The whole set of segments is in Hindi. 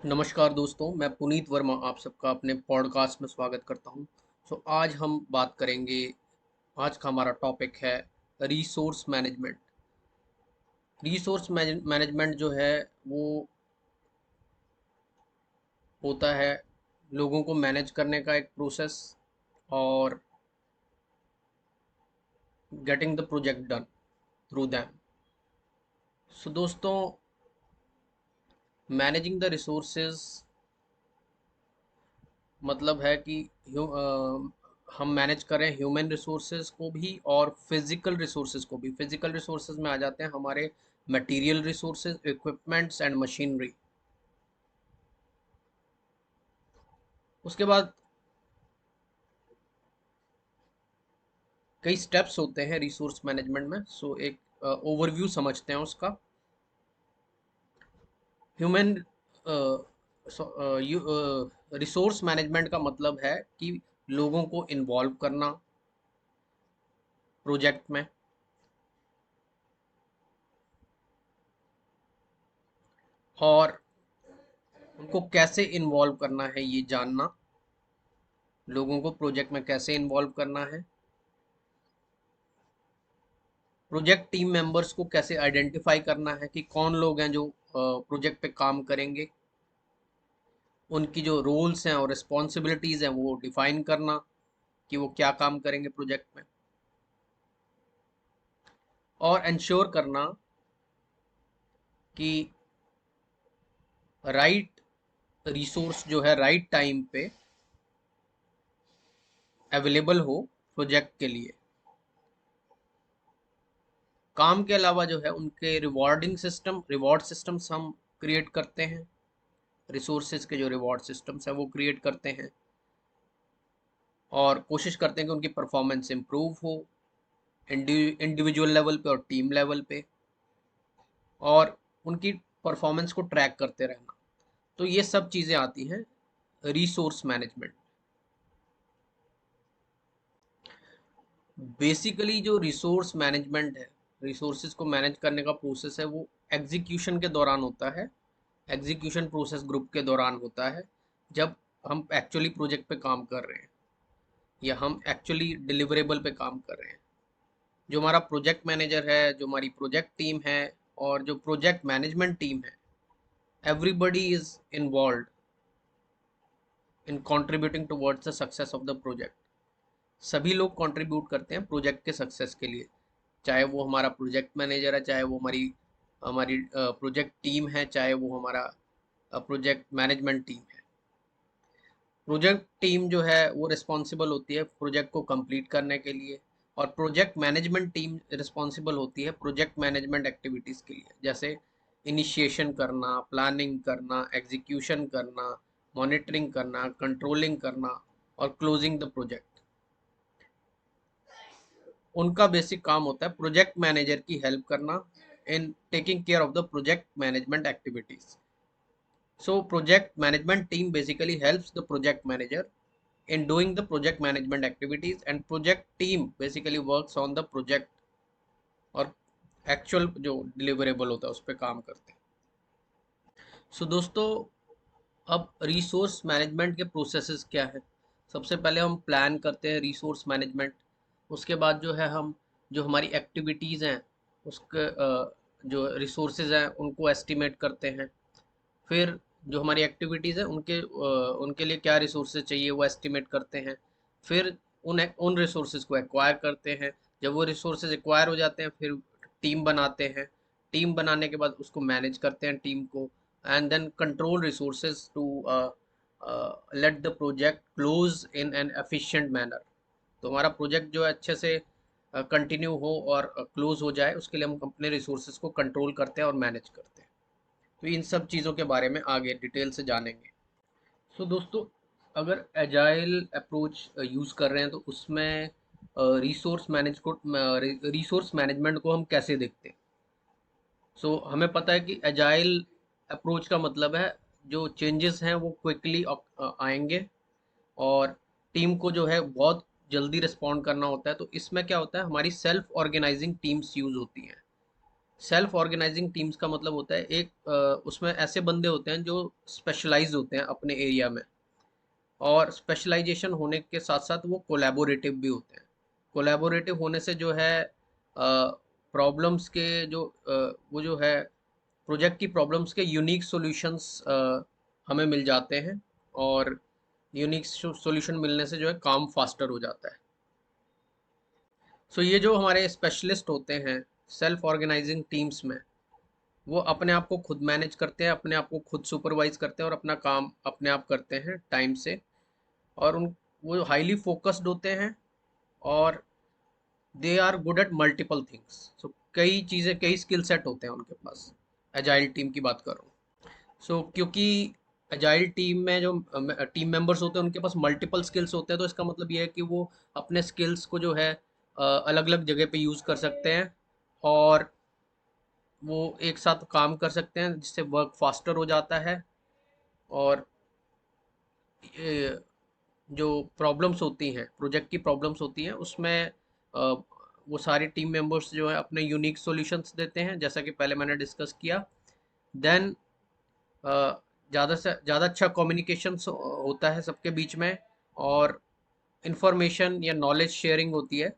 नमस्कार दोस्तों, मैं पुनीत वर्मा आप सबका अपने पॉडकास्ट में स्वागत करता हूं। आज हम बात करेंगे। आज का हमारा टॉपिक है रिसोर्स मैनेजमेंट। रिसोर्स मैनेजमेंट जो है वो होता है लोगों को मैनेज करने का एक प्रोसेस और getting the project done through them. So दोस्तों, मैनेजिंग द रिसोर्सेज मतलब है कि हम मैनेज करें ह्यूमन रिसोर्सेज को भी और फिजिकल रिसोर्सेज को भी। फिजिकल रिसोर्सेज में आ जाते हैं हमारे material resources, equipments and machinery. उसके बाद कई स्टेप्स होते हैं रिसोर्स मैनेजमेंट में। एक ओवरव्यू समझते हैं उसका। ह्यूमन रिसोर्स मैनेजमेंट का मतलब है कि लोगों को इन्वॉल्व करना प्रोजेक्ट में, और उनको कैसे इन्वॉल्व करना है ये जानना। लोगों को प्रोजेक्ट में कैसे इन्वॉल्व करना है, प्रोजेक्ट टीम मेंबर्स को कैसे आइडेंटिफाई करना है कि कौन लोग हैं जो प्रोजेक्ट पे काम करेंगे, उनकी जो रोल्स हैं और रिस्पॉन्सिबिलिटीज़ हैं वो डिफाइन करना कि वो क्या काम करेंगे प्रोजेक्ट में, और इंश्योर करना कि राइट रिसोर्स जो है राइट टाइम पे अवेलेबल हो प्रोजेक्ट के लिए। काम के अलावा जो है उनके रिवॉर्ड सिस्टम्स हम क्रिएट करते हैं। रिसोर्सेज के जो रिवॉर्ड सिस्टम्स हैं वो क्रिएट करते हैं और कोशिश करते हैं कि उनकी परफॉर्मेंस इम्प्रूव हो इंडिविजुअल लेवल पे और टीम लेवल पे, और उनकी परफॉर्मेंस को ट्रैक करते रहना। तो ये सब चीज़ें आती हैं रिसोर्स मैनेजमेंट। बेसिकली जो रिसोर्स मैनेजमेंट है, रिसोर्सेज को मैनेज करने का प्रोसेस है, वो एग्जीक्यूशन के दौरान होता है। एग्जीक्यूशन प्रोसेस ग्रुप के दौरान होता है, जब हम एक्चुअली प्रोजेक्ट पे काम कर रहे हैं या हम एक्चुअली डिलीवरेबल पे काम कर रहे हैं। जो हमारा प्रोजेक्ट मैनेजर है, जो हमारी प्रोजेक्ट टीम है और जो प्रोजेक्ट मैनेजमेंट टीम है, everybody is involve in contributing towards the success of the project. सभी लोग कंट्रीब्यूट करते हैं प्रोजेक्ट के सक्सेस के लिए, चाहे वो हमारा प्रोजेक्ट मैनेजर है, चाहे वो हमारी हमारी प्रोजेक्ट टीम है, चाहे वो हमारा प्रोजेक्ट मैनेजमेंट टीम है। प्रोजेक्ट टीम जो है वो रिस्पॉन्सिबल होती है प्रोजेक्ट को कंप्लीट करने के लिए, और प्रोजेक्ट मैनेजमेंट टीम रिस्पॉन्सिबल होती है प्रोजेक्ट मैनेजमेंट एक्टिविटीज़ के लिए, जैसे इनिशिएशन करना, प्लानिंग करना, एग्जीक्यूशन करना, मॉनिटरिंग करना, कंट्रोलिंग करना और क्लोजिंग द प्रोजेक्ट। उनका बेसिक काम होता है प्रोजेक्ट मैनेजर की हेल्प करना in taking care of the project management activities. So project management team basically helps the project manager in doing the project management activities, and project team basically works on the project और एक्चुअल जो डिलीवरेबल होता है उस पर काम करते हैं। दोस्तों, अब रिसोर्स मैनेजमेंट के प्रोसेसेस क्या है। सबसे पहले हम प्लान करते हैं रिसोर्स मैनेजमेंट। उसके बाद जो है हम जो हमारी एक्टिविटीज़ हैं उसके जो रिसोर्सेज हैं उनको एस्टिमेट करते हैं। फिर जो हमारी एक्टिविटीज़ है उनके लिए क्या रिसोर्सेज चाहिए वो एस्टिमेट करते हैं। फिर उन रिसोर्सेज को एक्वायर करते हैं। जब वो रिसोर्सेज एक्वायर हो जाते हैं फिर टीम बनाते हैं। टीम बनाने के बाद उसको मैनेज करते हैं टीम को, and then control resources to let the project close in an efficient manner. तो हमारा प्रोजेक्ट जो है अच्छे से कंटिन्यू हो और क्लोज हो जाए, उसके लिए हम अपने रिसोर्सेज को कंट्रोल करते हैं और मैनेज करते हैं। तो इन सब चीज़ों के बारे में आगे डिटेल से जानेंगे। दोस्तों, अगर एजाइल अप्रोच यूज़ कर रहे हैं तो उसमें रिसोर्स मैनेजमेंट को हम कैसे देखते हैं। हमें पता है कि एजाइल अप्रोच का मतलब है जो चेंजेस हैं वो क्विकली आएंगे, और टीम को जो है बहुत जल्दी रिस्पॉन्ड करना होता है। तो इसमें क्या होता है, हमारी सेल्फ ऑर्गेनाइजिंग टीम्स यूज़ होती हैं। सेल्फ ऑर्गेनाइजिंग टीम्स का मतलब होता है एक उसमें ऐसे बंदे होते हैं जो स्पेशलाइज होते हैं अपने एरिया में, और स्पेशलाइजेशन होने के साथ साथ वो कोलैबोरेटिव भी होते हैं। कोलैबोरेटिव होने से जो है प्रॉब्लम्स के जो वो जो है प्रोजेक्ट की प्रॉब्लम्स के यूनिक सॉल्यूशंस हमें मिल जाते हैं, और यूनिक सॉल्यूशन मिलने से जो है काम फास्टर हो जाता है। सो ये जो हमारे स्पेशलिस्ट होते हैं सेल्फ ऑर्गेनाइजिंग टीम्स में, वो अपने आप को खुद मैनेज करते हैं, अपने आप को खुद सुपरवाइज करते हैं और अपना काम अपने आप करते हैं टाइम से, और उन वो हाईली फोकस्ड होते हैं, और they are good at multiple things. So कई चीज़ें, कई स्किल सेट होते हैं उनके पास। एजाइल टीम की बात कर रहा हूँ। सो क्योंकि एजाइल टीम में जो टीम मेंबर्स होते हैं उनके पास मल्टीपल स्किल्स होते हैं, तो इसका मतलब ये है कि वो अपने स्किल्स को जो है अलग अलग जगह पे यूज़ कर सकते हैं, और वो एक साथ काम कर सकते हैं जिससे वर्क फास्टर हो जाता है। और ये जो प्रॉब्लम्स होती हैं, प्रोजेक्ट की प्रॉब्लम्स होती हैं, उसमें वो सारे टीम मेंबर्स जो है अपने यूनिक सॉल्यूशंस देते हैं, जैसा कि पहले मैंने डिस्कस किया। देन ज़्यादा से ज़्यादा अच्छा कम्युनिकेशन होता है सबके बीच में, और इंफॉर्मेशन या नॉलेज शेयरिंग होती है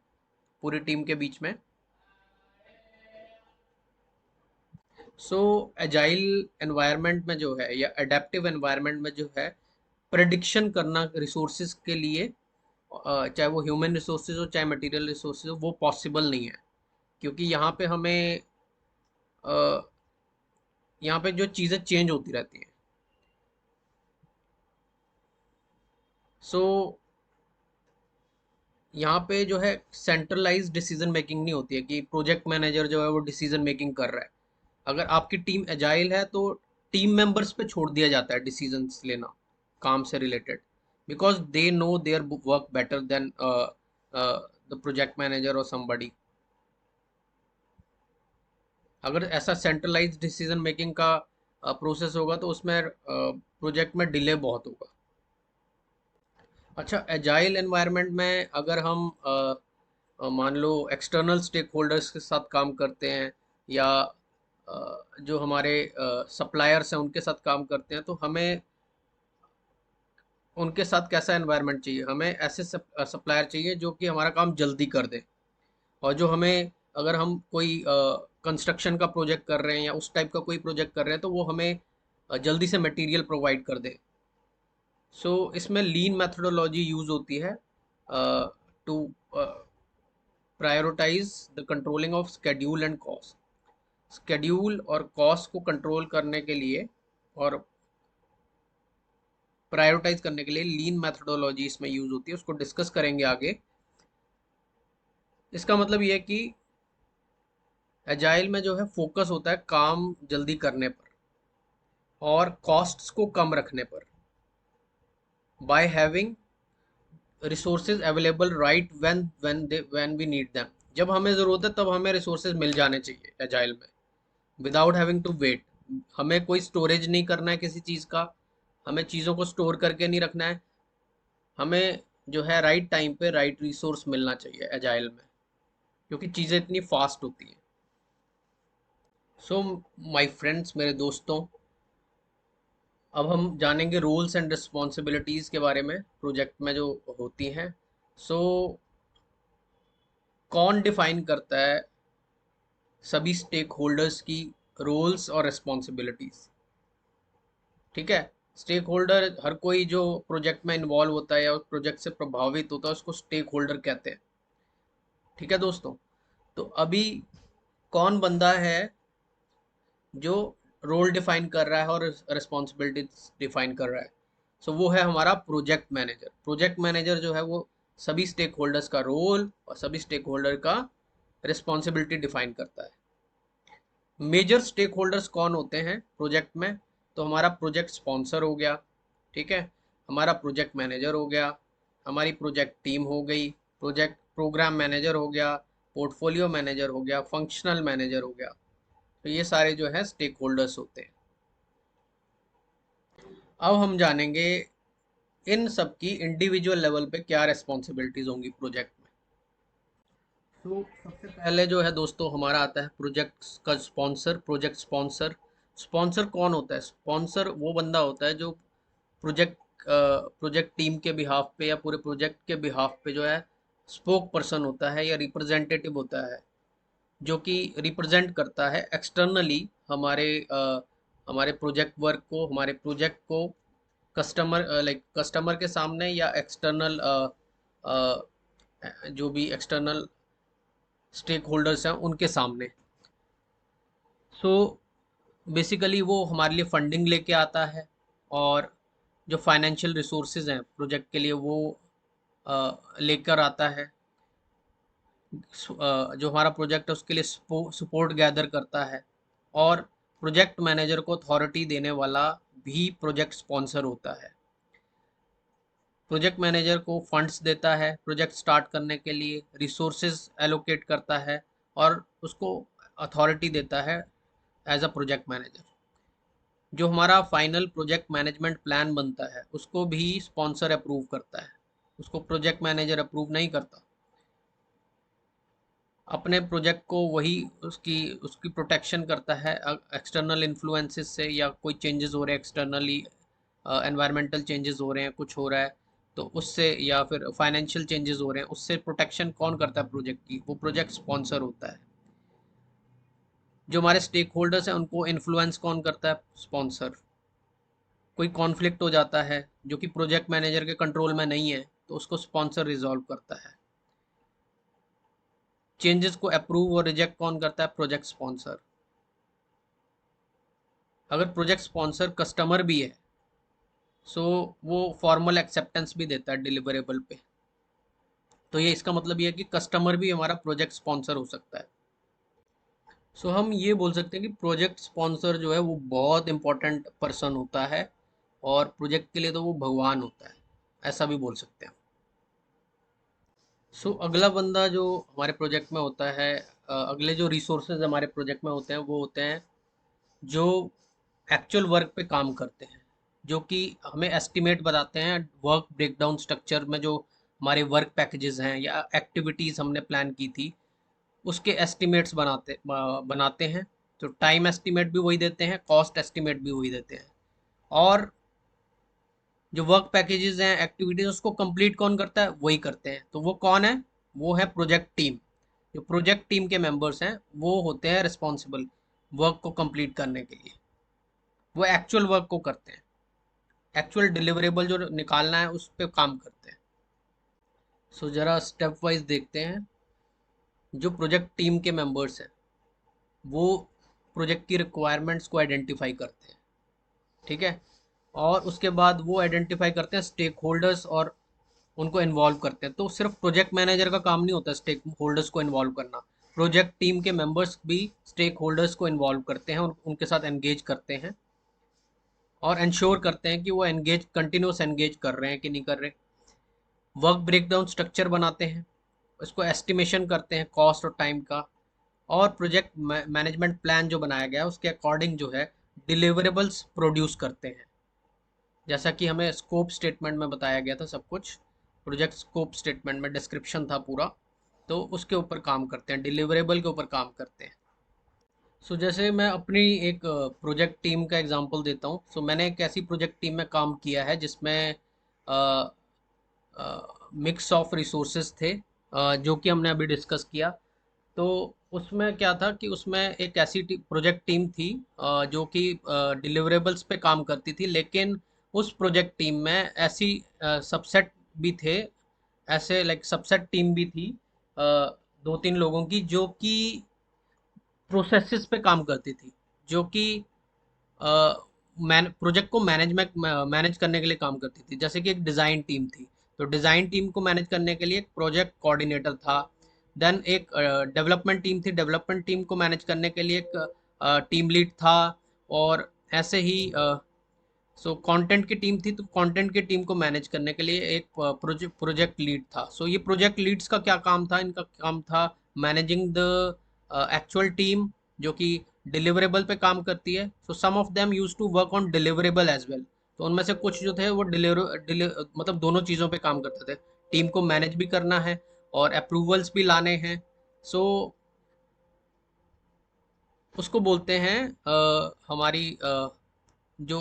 पूरी टीम के बीच में। सो एजाइल एनवायरनमेंट में जो है, या अडेप्टिव एनवायरनमेंट में जो है, प्रेडिक्शन करना रिसोर्सेज के लिए, चाहे वो ह्यूमन रिसोर्सेज हो चाहे मटेरियल रिसोर्सेज हो, वो पॉसिबल नहीं है। क्योंकि अ, यहाँ पे जो चीज़ें चेंज होती रहती हैं। सो यहाँ पे जो है सेंट्रलाइज डिसीजन मेकिंग नहीं होती है कि प्रोजेक्ट मैनेजर जो है वो डिसीजन मेकिंग कर रहा है। अगर आपकी टीम एजाइल है तो टीम मेंबर्स पे छोड़ दिया जाता है डिसीजंस लेना काम से related, because they know their work better than the project manager और समबडी। अगर ऐसा सेंट्रलाइज डिसीजन मेकिंग का प्रोसेस होगा तो उसमें प्रोजेक्ट में डिले बहुत होगा। अच्छा, एजाइल एनवायरनमेंट में अगर हम मान लो एक्सटर्नल स्टेक होल्डर्स के साथ काम करते हैं, या जो हमारे सप्लायर्स हैं उनके साथ काम करते हैं, तो हमें उनके साथ कैसा एनवायरनमेंट चाहिए? हमें ऐसे सप्लायर चाहिए जो कि हमारा काम जल्दी कर दे, और जो हमें, अगर हम कोई कंस्ट्रक्शन का प्रोजेक्ट कर रहे हैं या उस टाइप का कोई प्रोजेक्ट कर रहे हैं, तो वो हमें जल्दी से मटेरियल प्रोवाइड कर दे। सो इसमें लीन मेथोडोलॉजी यूज होती है to prioritize the controlling of schedule and cost. Schedule और कॉस्ट को कंट्रोल करने के लिए और प्रायोरिटाइज करने के लिए लीन मेथोडोलॉजी इसमें यूज होती है, उसको डिस्कस करेंगे आगे। इसका मतलब ये है कि एजाइल में जो है फोकस होता है काम जल्दी करने पर और कॉस्ट्स को कम रखने पर, by having resources available right when we need them. जब हमें ज़रूरत है तब हमें रिसोर्सेज मिल जाने चाहिए एजाइल में, विदाउट हैविंग टू वेट। हमें कोई स्टोरेज नहीं करना है किसी चीज़ का, हमें चीज़ों को स्टोर करके नहीं रखना है। हमें जो है राइट टाइम पे राइट रिसोर्स मिलना चाहिए एजाइल में, क्योंकि चीज़ें इतनी फास्ट होती हैं। सो माय फ्रेंड्स, मेरे दोस्तों, अब हम जानेंगे रोल्स एंड रिस्पॉन्सिबिलिटीज़ के बारे में प्रोजेक्ट में जो होती हैं। सो कौन डिफाइन करता है सभी स्टेक होल्डर्स की रोल्स और रिस्पॉन्सिबिलिटीज़? ठीक है, स्टेक होल्डर हर कोई जो प्रोजेक्ट में इन्वॉल्व होता है या उस प्रोजेक्ट से प्रभावित होता है उसको स्टेक होल्डर कहते हैं। ठीक है दोस्तों, तो अभी कौन बंदा है जो रोल डिफाइन कर रहा है और रिस्पॉन्सिबिलिटी डिफाइन कर रहा है? सो वो है हमारा प्रोजेक्ट मैनेजर। प्रोजेक्ट मैनेजर जो है वो सभी स्टेक होल्डर्स का रोल और सभी स्टेक होल्डर का रिस्पॉन्सिबिलिटी डिफाइन करता है। मेजर स्टेक होल्डर्स कौन होते हैं प्रोजेक्ट में? तो हमारा प्रोजेक्ट स्पॉन्सर हो गया, ठीक है, हमारा प्रोजेक्ट मैनेजर हो गया, हमारी प्रोजेक्ट टीम हो गई, प्रोजेक्ट प्रोग्राम मैनेजर हो गया, पोर्टफोलियो मैनेजर हो गया, फंक्शनल मैनेजर हो गया। तो ये सारे जो है स्टेक होल्डर्स होते हैं। अब हम जानेंगे इन सब की इंडिविजुअल लेवल पे क्या रिस्पॉन्सिबिलिटीज होंगी प्रोजेक्ट में। तो सबसे पहले जो है दोस्तों हमारा आता है प्रोजेक्ट का स्पॉन्सर। प्रोजेक्ट स्पॉन्सर, स्पॉन्सर कौन होता है? स्पॉन्सर वो बंदा होता है जो प्रोजेक्ट प्रोजेक्ट टीम के बिहाफ पे या पूरे प्रोजेक्ट के बिहाफ पे जो है स्पोक पर्सन होता है या रिप्रेजेंटेटिव होता है, जो कि रिप्रेजेंट करता है एक्सटर्नली हमारे प्रोजेक्ट वर्क को, हमारे प्रोजेक्ट को कस्टमर कस्टमर के सामने या एक्सटर्नल जो भी एक्सटर्नल स्टेक होल्डर्स हैं उनके सामने। सो बेसिकली वो हमारे लिए फंडिंग लेके आता है, और जो फाइनेंशियल रिसोर्सेज हैं प्रोजेक्ट के लिए वो लेकर आता है। जो हमारा प्रोजेक्ट है उसके लिए सपोर्ट गैदर करता है, और प्रोजेक्ट मैनेजर को अथॉरिटी देने वाला भी प्रोजेक्ट स्पॉन्सर होता है। प्रोजेक्ट मैनेजर को फंड्स देता है प्रोजेक्ट स्टार्ट करने के लिए, रिसोर्सेज एलोकेट करता है, और उसको अथॉरिटी देता है एज अ प्रोजेक्ट मैनेजर। जो हमारा फाइनल प्रोजेक्ट मैनेजमेंट प्लान बनता है उसको भी स्पॉन्सर अप्रूव करता है, उसको प्रोजेक्ट मैनेजर अप्रूव नहीं करता। अपने प्रोजेक्ट को वही उसकी उसकी प्रोटेक्शन करता है एक्सटर्नल इन्फ्लुएंसेस से, या कोई चेंजेस हो रहे हैं एक्सटर्नली, एनवायरमेंटल चेंजेस हो रहे हैं, कुछ हो रहा है तो उससे, या फिर फाइनेंशियल चेंजेस हो रहे हैं उससे प्रोटेक्शन कौन करता है प्रोजेक्ट की? वो प्रोजेक्ट स्पॉन्सर होता है। जो हमारे स्टेक होल्डर्स हैं उनको इन्फ्लुएंस कौन करता है? स्पॉन्सर। कोई कॉन्फ्लिक्ट हो जाता है जो कि प्रोजेक्ट मैनेजर के कंट्रोल में नहीं है तो उसको स्पॉन्सर रिजॉल्व करता है। चेंजेस को अप्रूव और रिजेक्ट कौन करता है? Project sponsor. अगर प्रोजेक्ट स्पॉन्सर कस्टमर भी है सो वो फॉर्मल एक्सेप्टेंस भी देता है डिलीवरेबल पे। तो ये इसका मतलब ये है कि कस्टमर भी हमारा प्रोजेक्ट स्पॉन्सर हो सकता है। सो हम ये बोल सकते हैं कि प्रोजेक्ट स्पॉन्सर जो है वो बहुत इंपॉर्टेंट पर्सन होता है, और प्रोजेक्ट के लिए तो वो भगवान होता है, ऐसा भी बोल सकते हैं। सो अगला बंदा जो हमारे प्रोजेक्ट में होता है, अगले जो रिसोर्सेज हमारे प्रोजेक्ट में होते हैं वो होते हैं जो एक्चुअल वर्क पे काम करते हैं, जो कि हमें एस्टिमेट बताते हैं वर्क ब्रेकडाउन स्ट्रक्चर में। जो हमारे वर्क पैकेजेस हैं या एक्टिविटीज़ हमने प्लान की थी उसके एस्टिमेट्स बनाते हैं। तो टाइम एस्टिमेट भी वही देते हैं, कॉस्ट एस्टिमेट भी वही देते हैं, और जो वर्क पैकेजेस हैं एक्टिविटीज उसको कंप्लीट कौन करता है? वही करते हैं। तो वो कौन है? वो है प्रोजेक्ट टीम। जो प्रोजेक्ट टीम के मेंबर्स हैं वो होते हैं रिस्पॉन्सिबल वर्क को कंप्लीट करने के लिए। वो एक्चुअल वर्क को करते हैं, एक्चुअल डिलीवरेबल जो निकालना है उस पर काम करते हैं। सो जरा स्टेप वाइज देखते हैं। जो प्रोजेक्ट टीम के मेंबर्स हैं वो प्रोजेक्ट की रिक्वायरमेंट्स को आइडेंटिफाई करते हैं, ठीक है, और उसके बाद वो आइडेंटिफाई करते हैं स्टेक होल्डर्स और उनको इन्वॉल्व करते हैं। तो सिर्फ प्रोजेक्ट मैनेजर का काम नहीं होता स्टेक होल्डर्स को इन्वॉल्व करना, प्रोजेक्ट टीम के मेंबर्स भी स्टेक होल्डर्स को इन्वॉल्व करते हैं और उनके साथ एंगेज करते हैं, और इंश्योर करते हैं कि वो एंगेज कंटिन्यूस एंगेज कर रहे हैं कि नहीं कर रहे। वर्क ब्रेकडाउन स्ट्रक्चर बनाते हैं, उसको एस्टिमेशन करते हैं कॉस्ट और टाइम का, और प्रोजेक्ट मैनेजमेंट प्लान जो बनाया गया है उसके अकॉर्डिंग जो है डिलीवरेबल्स प्रोड्यूस करते हैं। जैसा कि हमें स्कोप स्टेटमेंट में बताया गया था सब कुछ, प्रोजेक्ट स्कोप स्टेटमेंट में डिस्क्रिप्शन था पूरा, तो उसके ऊपर काम करते हैं, डिलीवरेबल के ऊपर काम करते हैं। सो जैसे मैं अपनी एक प्रोजेक्ट टीम का एग्जांपल देता हूँ। सो मैंने एक ऐसी प्रोजेक्ट टीम में काम किया है जिसमें मिक्स ऑफ रिसोर्सेज थे, जो कि हमने अभी डिस्कस किया। तो उसमें क्या था कि उसमें एक ऐसी प्रोजेक्ट टीम थी जो कि डिलीवरेबल्स पे काम करती थी, लेकिन उस प्रोजेक्ट टीम में ऐसी सबसेट भी थे, ऐसे लाइक सबसेट टीम भी थी, अ, दो तीन लोगों की जो कि प्रोसेसेस पे काम करती थी, जो कि प्रोजेक्ट को मैनेज करने के लिए काम करती थी। जैसे कि एक डिज़ाइन टीम थी, तो डिज़ाइन टीम को मैनेज करने के लिए एक प्रोजेक्ट कोऑर्डिनेटर था। देन एक डेवलपमेंट टीम थी, डेवलपमेंट टीम को मैनेज करने के लिए एक टीम लीड था। और ऐसे ही सो कंटेंट की टीम थी, तो कंटेंट की टीम को मैनेज करने के लिए एक प्रोजेक्ट लीड था। सो ये प्रोजेक्ट लीड्स का क्या काम था? इनका काम था मैनेजिंग द एक्चुअल टीम जो कि डिलीवरेबल पे काम करती है। So some of them use to work on deliverable as well. तो उनमें से कुछ जो थे वो मतलब दोनों चीज़ों पे काम करते थे। टीम को मैनेज भी करना है और अप्रूवल्स भी लाने हैं, सो उसको बोलते हैं हमारी जो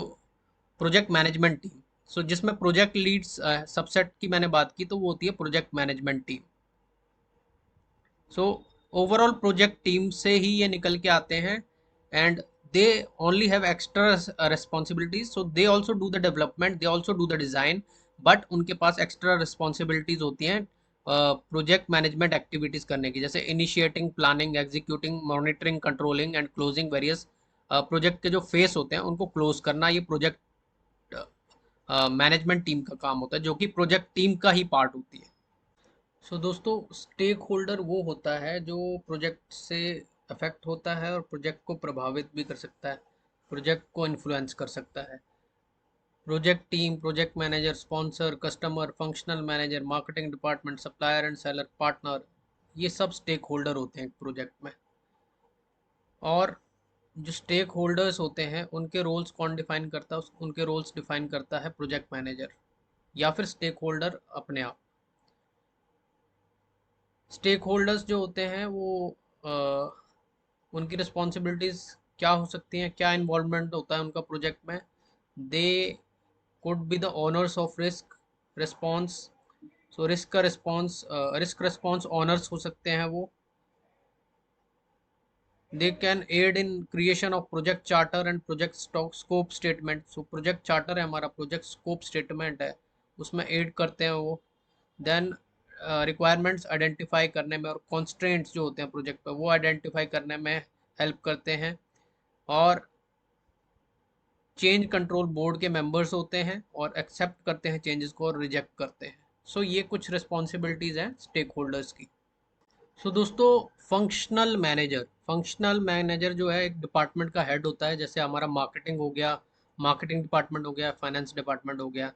प्रोजेक्ट मैनेजमेंट टीम। सो जिसमें प्रोजेक्ट लीड्स सबसेट की मैंने बात की, तो वो होती है project management team. So overall project team से ही ये निकल के आते हैं, and they only have extra responsibilities. So they also do the development, they also do the design, but उनके पास एक्स्ट्रा रिस्पॉन्सिबिलिटीज होती हैं प्रोजेक्ट मैनेजमेंट एक्टिविटीज करने की, जैसे initiating, planning, executing, monitoring, controlling and closing various project के जो फेस होते हैं उनको क्लोज करना। ये प्रोजेक्ट मैनेजमेंट टीम का काम होता है, जो कि प्रोजेक्ट टीम का ही पार्ट होती है। सो दोस्तों, स्टेक होल्डर वो होता है जो प्रोजेक्ट से अफेक्ट होता है और प्रोजेक्ट को प्रभावित भी कर सकता है, प्रोजेक्ट को इन्फ्लुएंस कर सकता है। Project team, project manager, sponsor, customer, functional manager, marketing department, supplier and seller, partner, ये सब स्टेक होल्डर होते हैं एक प्रोजेक्ट में। और जो स्टेक होल्डर्स होते हैं उनके रोल्स कौन डिफाइन करता है? उनके रोल्स डिफाइन करता है प्रोजेक्ट मैनेजर या फिर स्टेक होल्डर अपने आप। स्टेक होल्डर्स जो होते हैं वो उनकी रिस्पॉन्सिबिलिटीज़ क्या हो सकती हैं, क्या इन्वॉल्वमेंट होता है उनका प्रोजेक्ट में? They could be the owners of risk response. So risk response owners हो सकते हैं वो। They can aid in creation of project charter and project scope statement. So project charter है हमारा, प्रोजेक्ट स्कोप स्टेटमेंट है, उसमें एड करते हैं वो। देन रिक्वायरमेंट्स आइडेंटिफाई करने में और कॉन्स्ट्रेंट्स जो होते हैं प्रोजेक्ट पर, वो आइडेंटिफाई करने में हेल्प करते हैं। और चेंज कंट्रोल बोर्ड के मेंबर्स होते हैं और एक्सेप्ट करते हैं चेंजेस को और रिजेक्ट करते हैं। सो ये कुछ रिस्पॉन्सिबिलिटीज़ हैं स्टेक होल्डर्स की। सो दोस्तों, फंक्शनल मैनेजर जो है एक डिपार्टमेंट का हेड होता है। जैसे हमारा मार्केटिंग हो गया, मार्केटिंग डिपार्टमेंट हो गया, फाइनेंस डिपार्टमेंट हो गया,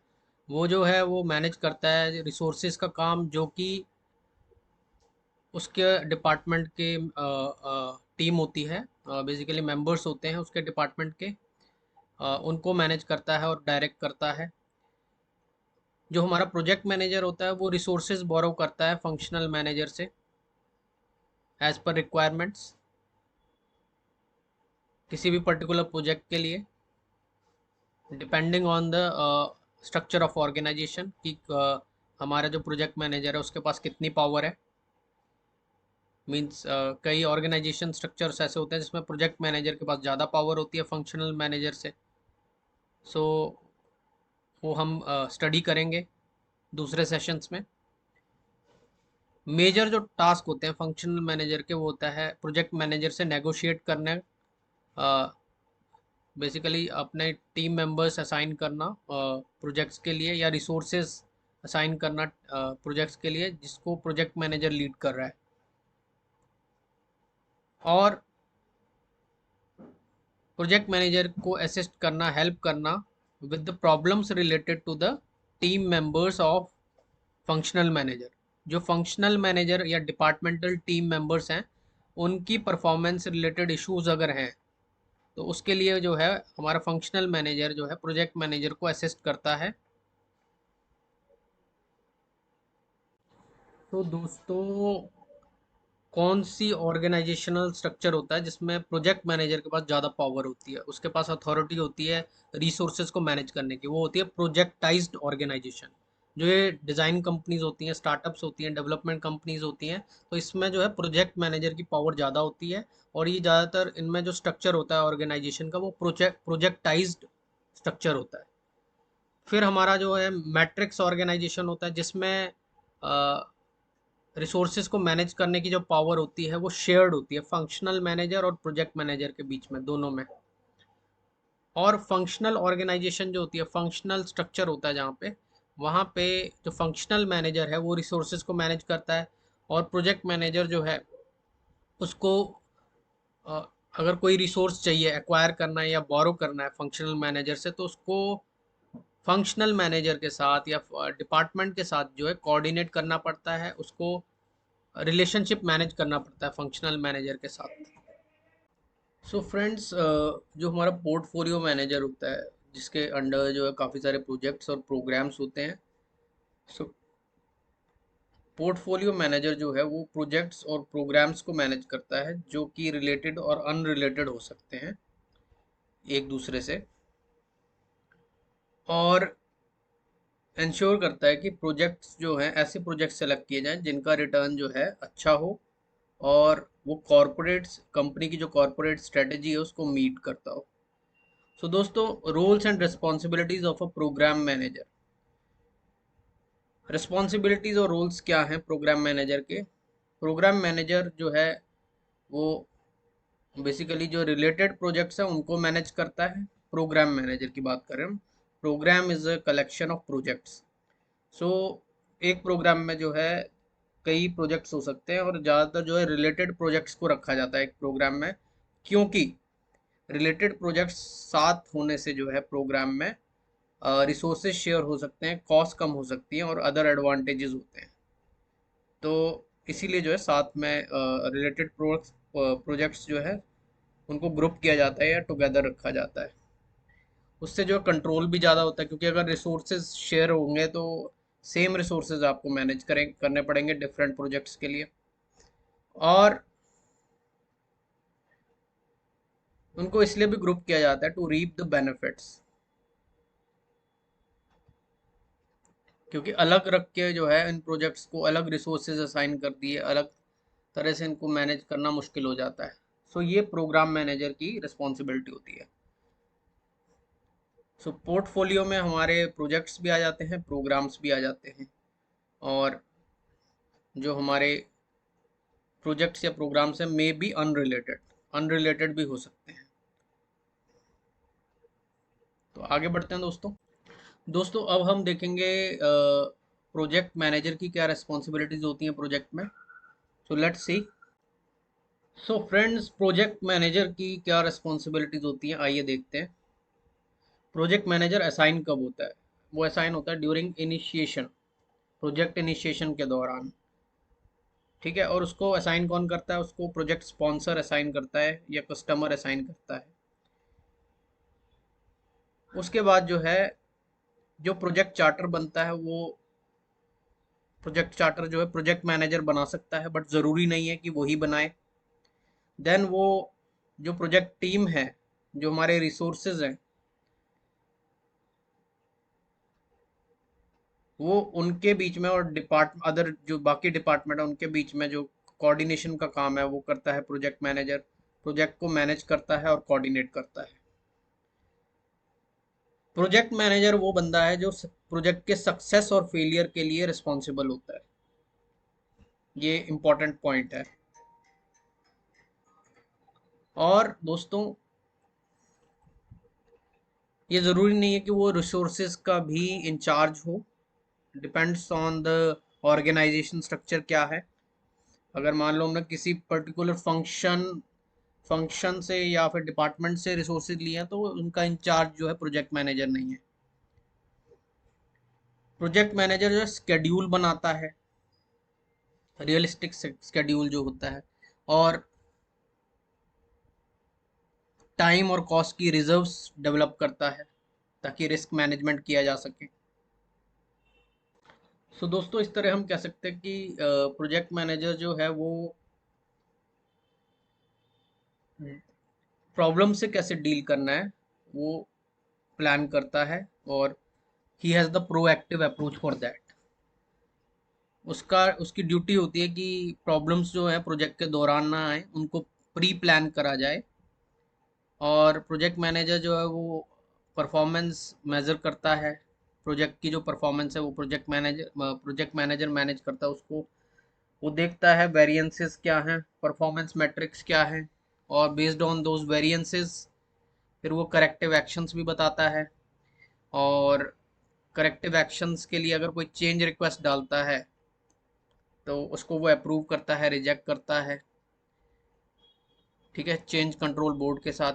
वो जो है वो मैनेज करता है रिसोर्सेज का काम, जो कि उसके डिपार्टमेंट के टीम होती है, बेसिकली मेंबर्स होते हैं उसके डिपार्टमेंट के, उनको मैनेज करता है और डायरेक्ट करता है। जो हमारा प्रोजेक्ट मैनेजर होता है वो रिसोर्सेज बोरो करता है फंक्शनल मैनेजर से एज पर रिक्वायरमेंट्स किसी भी पर्टिकुलर प्रोजेक्ट के लिए, depending on the structure of organization कि हमारा जो प्रोजेक्ट मैनेजर है उसके पास कितनी पावर है। मीन्स कई ऑर्गेनाइजेशन स्ट्रक्चर्स ऐसे होते हैं जिसमें प्रोजेक्ट मैनेजर के पास ज़्यादा पावर होती है फंक्शनल मैनेजर से। सो वो हम स्टडी करेंगे दूसरे सेशंस में। मेजर जो टास्क होते हैं फंक्शनल मैनेजर के, वो होता है प्रोजेक्ट मैनेजर से नेगोशिएट करना, बेसिकली अपने टीम मेंबर्स असाइन करना प्रोजेक्ट्स के लिए, या रिसोर्सेज असाइन करना प्रोजेक्ट्स के लिए जिसको प्रोजेक्ट मैनेजर लीड कर रहा है। और प्रोजेक्ट मैनेजर को असिस्ट करना, हेल्प करना with the problems related to the team members of functional manager. जो फंक्शनल मैनेजर या डिपार्टमेंटल टीम मेंबर्स हैं उनकी परफॉर्मेंस रिलेटेड इश्यूज अगर हैं, तो उसके लिए जो है हमारा फंक्शनल मैनेजर जो है प्रोजेक्ट मैनेजर को असिस्ट करता है। तो दोस्तों, कौन सी ऑर्गेनाइजेशनल स्ट्रक्चर होता है जिसमें प्रोजेक्ट मैनेजर के पास ज़्यादा पावर होती है, उसके पास अथॉरिटी होती है रिसोर्सेज को मैनेज करने की? वो होती है प्रोजेक्टाइज्ड ऑर्गेनाइजेशन। जो ये डिज़ाइन कंपनीज होती हैं, स्टार्टअप्स होती हैं, डेवलपमेंट कंपनीज होती हैं, तो इसमें जो है प्रोजेक्ट मैनेजर की पावर ज़्यादा होती है। और ये ज़्यादातर इनमें जो स्ट्रक्चर होता है ऑर्गेनाइजेशन का, वो प्रोजेक्टाइज्ड स्ट्रक्चर होता है। फिर हमारा जो है मैट्रिक्स ऑर्गेनाइजेशन होता है, जिसमें रिसोर्सेज को मैनेज करने की जो पावर होती है वो शेयर्ड होती है फंक्शनल मैनेजर और प्रोजेक्ट मैनेजर के बीच में, दोनों में। और फंक्शनल ऑर्गेनाइजेशन जो होती है, फंक्शनल स्ट्रक्चर होता है जहाँ पे, वहाँ पे जो फंक्शनल मैनेजर है वो रिसोर्सेज को मैनेज करता है, और प्रोजेक्ट मैनेजर जो है उसको अ, अगर कोई रिसोर्स चाहिए, एक्वायर करना है या बोरो करना है फंक्शनल मैनेजर से, तो उसको फंक्शनल मैनेजर के साथ या डिपार्टमेंट के साथ जो है कोऑर्डिनेट करना पड़ता है, उसको रिलेशनशिप मैनेज करना पड़ता है फंक्शनल मैनेजर के साथ। सो फ्रेंड्स, जो हमारा पोर्टफोलियो मैनेजर होता है जिसके अंडर जो है काफ़ी सारे प्रोजेक्ट्स और प्रोग्राम्स होते हैं, सो पोर्टफोलियो मैनेजर जो है वो प्रोजेक्ट्स और प्रोग्राम्स को मैनेज करता है जो कि रिलेटेड और अनरिलेटेड हो सकते हैं एक दूसरे से, और इंश्योर करता है कि प्रोजेक्ट्स जो हैं ऐसे प्रोजेक्ट सेलेक्ट किए जाएं जिनका रिटर्न जो है अच्छा हो और वो कॉरपोरेट्स कंपनी की जो कॉरपोरेट स्ट्रेटेजी है उसको मीट करता हो। सो दोस्तों, roles and responsibilities of a program manager. Responsibilities और रोल्स क्या हैं प्रोग्राम मैनेजर के? प्रोग्राम मैनेजर जो है वो बेसिकली जो रिलेटेड प्रोजेक्ट्स हैं उनको मैनेज करता है। प्रोग्राम मैनेजर की बात करें हम, programme is a collection of projects. So एक प्रोग्राम में जो है कई प्रोजेक्ट्स हो सकते हैं और ज़्यादातर जो है रिलेटेड प्रोजेक्ट्स को रखा जाता है एक प्रोग्राम में, क्योंकि रिलेटेड प्रोजेक्ट्स साथ होने से जो है प्रोग्राम में रिसोर्सेज शेयर हो सकते हैं, कॉस्ट कम हो सकती है और अदर एडवांटेजेस होते हैं। तो इसीलिए जो है साथ में रिलेटेड प्रोजेक्ट्स जो है उनको ग्रुप किया जाता है या टुगेदर रखा जाता है। उससे जो कंट्रोल भी ज़्यादा होता है, क्योंकि अगर रिसोर्सेज शेयर होंगे तो सेम रिसोर्सेज आपको मैनेज करने पड़ेंगे डिफरेंट प्रोजेक्ट्स के लिए, और उनको इसलिए भी ग्रुप किया जाता है टू रीप द बेनिफिट्स, क्योंकि अलग रख के जो है इन प्रोजेक्ट्स को अलग रिसोर्सेज असाइन कर दिए, अलग तरह से इनको मैनेज करना मुश्किल हो जाता है। सो ये प्रोग्राम मैनेजर की रिस्पॉन्सिबिलिटी होती है। सो पोर्टफोलियो में हमारे प्रोजेक्ट्स भी आ जाते हैं, प्रोग्राम्स भी आ जाते हैं, और जो हमारे प्रोजेक्ट्स या प्रोग्राम्स हैं मे बी अनरिलेटेड, अनरिलेटेड भी हो सकते हैं। तो आगे बढ़ते हैं दोस्तों। दोस्तों अब हम देखेंगे प्रोजेक्ट मैनेजर की क्या रिस्पॉन्सिबिलिटीज होती हैं प्रोजेक्ट में। So let's see. So friends, project manager की क्या रिस्पॉन्सिबिलिटीज होती हैं, आइए देखते हैं। प्रोजेक्ट मैनेजर असाइन कब होता है? वो असाइन होता है ड्यूरिंग इनिशिएशन, प्रोजेक्ट इनिशिएशन के दौरान। ठीक है, और उसको असाइन कौन करता है? उसको प्रोजेक्ट स्पॉन्सर असाइन करता है या कस्टमर असाइन करता है। उसके बाद जो है जो प्रोजेक्ट चार्टर बनता है वो प्रोजेक्ट चार्टर जो है प्रोजेक्ट मैनेजर बना सकता है, बट ज़रूरी नहीं है कि वही बनाए। देन वो जो प्रोजेक्ट टीम है, जो हमारे रिसोर्सेज हैं, वो उनके बीच में और अदर जो बाकी डिपार्टमेंट है उनके बीच में जो कोऑर्डिनेशन का काम है वो करता है प्रोजेक्ट मैनेजर। प्रोजेक्ट को मैनेज करता है और कोऑर्डिनेट करता है। प्रोजेक्ट मैनेजर वो बंदा है जो प्रोजेक्ट के सक्सेस और फेलियर के लिए रिस्पॉन्सिबल होता है। ये इंपॉर्टेंट पॉइंट है। और दोस्तों, ये ज़रूरी नहीं है कि वो रिसोर्सेज का भी इंचार्ज हो, depends on the organization structure क्या है। अगर मान लो हमने किसी पर्टिकुलर फंक्शन से या फिर डिपार्टमेंट से रिसोर्सेज लिए हैं तो उनका इंचार्ज जो है प्रोजेक्ट मैनेजर नहीं है। प्रोजेक्ट मैनेजर जो है स्केड्यूल बनाता है, रियलिस्टिक स्केड्यूल जो होता है, और टाइम और कॉस्ट की रिजर्व्स डेवलप करता है ताकि रिस्क मैनेजमेंट किया जा सके। सो दोस्तों, इस तरह हम कह सकते हैं कि प्रोजेक्ट मैनेजर जो है वो प्रॉब्लम से कैसे डील करना है वो प्लान करता है, और he has the proactive approach for that. उसकी ड्यूटी होती है कि प्रॉब्लम्स जो है प्रोजेक्ट के दौरान ना आए, उनको प्री प्लान करा जाए। और प्रोजेक्ट मैनेजर जो है वो परफॉर्मेंस मेज़र करता है। प्रोजेक्ट की जो परफॉर्मेंस है वो प्रोजेक्ट मैनेजर मैनेज करता है उसको। वो देखता है वेरिएंसेस क्या हैं, परफॉर्मेंस मैट्रिक्स क्या हैं, और बेस्ड ऑन दोज वेरिएंसेस फिर वो करेक्टिव एक्शंस भी बताता है। और करेक्टिव एक्शंस के लिए अगर कोई चेंज रिक्वेस्ट डालता है तो उसको वो अप्रूव करता है, रिजेक्ट करता है। ठीक है, चेंज कंट्रोल बोर्ड के साथ।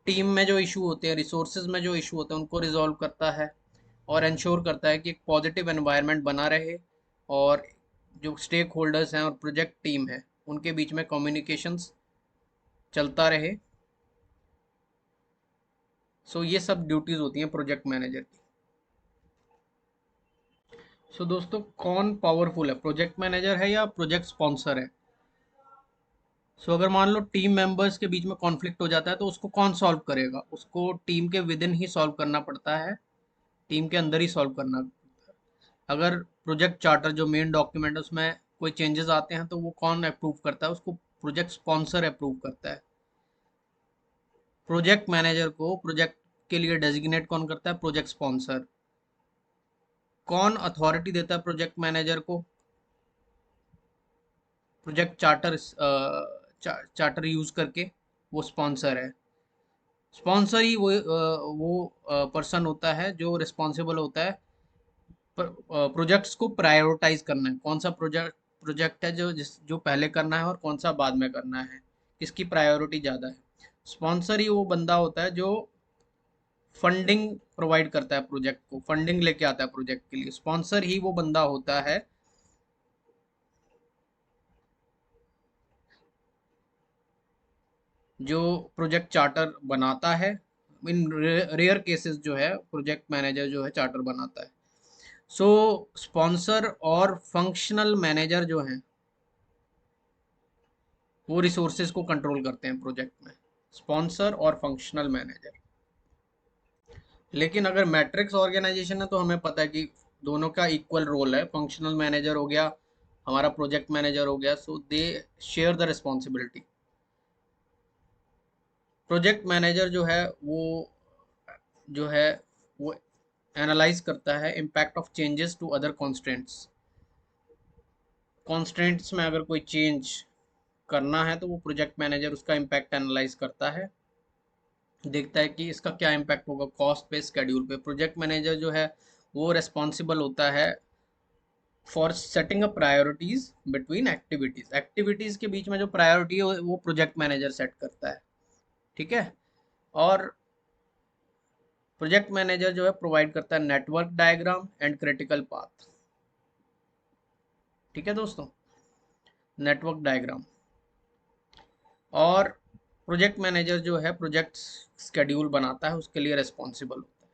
टीम में जो इशू होते हैं, रिसोर्सेज में जो इशू होते हैं उनको रिजॉल्व करता है, और इंश्योर करता है कि एक पॉजिटिव एनवायरनमेंट बना रहे, और जो स्टेक होल्डर्स हैं और प्रोजेक्ट टीम है उनके बीच में कम्युनिकेशंस चलता रहे। सो ये सब ड्यूटीज़ होती हैं प्रोजेक्ट मैनेजर की। सो दोस्तों, कौन पावरफुल है, प्रोजेक्ट मैनेजर है या प्रोजेक्ट स्पॉन्सर है? सो अगर मान लो टीम मेंबर्स के बीच में कॉन्फ्लिक्ट हो जाता है तो उसको कौन सॉल्व करेगा? उसको टीम के विद इन ही सॉल्व करना पड़ता है, टीम के अंदर ही सॉल्व करना पड़ता है। अगर प्रोजेक्ट चार्टर जो मेन डॉक्यूमेंट है उसमें कोई चेंजेस आते हैं तो वो कौन अप्रूव करता है? उसको प्रोजेक्ट स्पॉन्सर अप्रूव करता है। प्रोजेक्ट मैनेजर को प्रोजेक्ट के लिए डेजिग्नेट कौन करता है? Project sponsor. कौन अथॉरिटी देता है प्रोजेक्ट मैनेजर को? प्रोजेक्ट चार्टर चार्टर यूज करके, वो स्पॉन्सर है। स्पॉन्सर ही वो पर्सन होता है जो रिस्पॉन्सिबल होता है प्रोजेक्ट्स को प्रायोरिटाइज करना है। कौन सा प्रोजेक्ट है जो पहले करना है और कौन सा बाद में करना है, किसकी प्रायोरिटी ज़्यादा है। स्पॉन्सर ही वो बंदा होता है जो फंडिंग प्रोवाइड करता है, प्रोजेक्ट को फंडिंग लेके आता है प्रोजेक्ट के लिए। स्पॉन्सर ही वो बंदा होता है जो प्रोजेक्ट चार्टर बनाता है। इन रेयर केसेस जो है प्रोजेक्ट मैनेजर जो है चार्टर बनाता है। सो स्पॉन्सर और फंक्शनल मैनेजर जो हैं वो रिसोर्सेज को कंट्रोल करते हैं प्रोजेक्ट में, स्पॉन्सर और फंक्शनल मैनेजर। लेकिन अगर मैट्रिक्स ऑर्गेनाइजेशन है तो हमें पता है कि दोनों का इक्वल रोल है। फंक्शनल मैनेजर हो गया, हमारा प्रोजेक्ट मैनेजर हो गया, so they share the responsibility. Project manager जो है वो एनालाइज करता है impact of changes to other constants. Constants में अगर कोई चेंज करना है तो वो प्रोजेक्ट मैनेजर उसका इम्पैक्ट एनालाइज करता है, देखता है कि इसका क्या इम्पैक्ट होगा कॉस्ट पे, स्केड्यूल पे। प्रोजेक्ट मैनेजर जो है वो रिस्पॉन्सिबल होता है for setting up priorities between activities. Activities के बीच में जो प्रायोरिटी है वो प्रोजेक्ट मैनेजर सेट करता है, ठीक है। और प्रोजेक्ट मैनेजर जो है प्रोवाइड करता है network diagram and critical path, ठीक है दोस्तों, नेटवर्क डायग्राम। और प्रोजेक्ट मैनेजर जो है प्रोजेक्ट स्केड्यूल बनाता है, उसके लिए रिस्पॉन्सिबल होता है।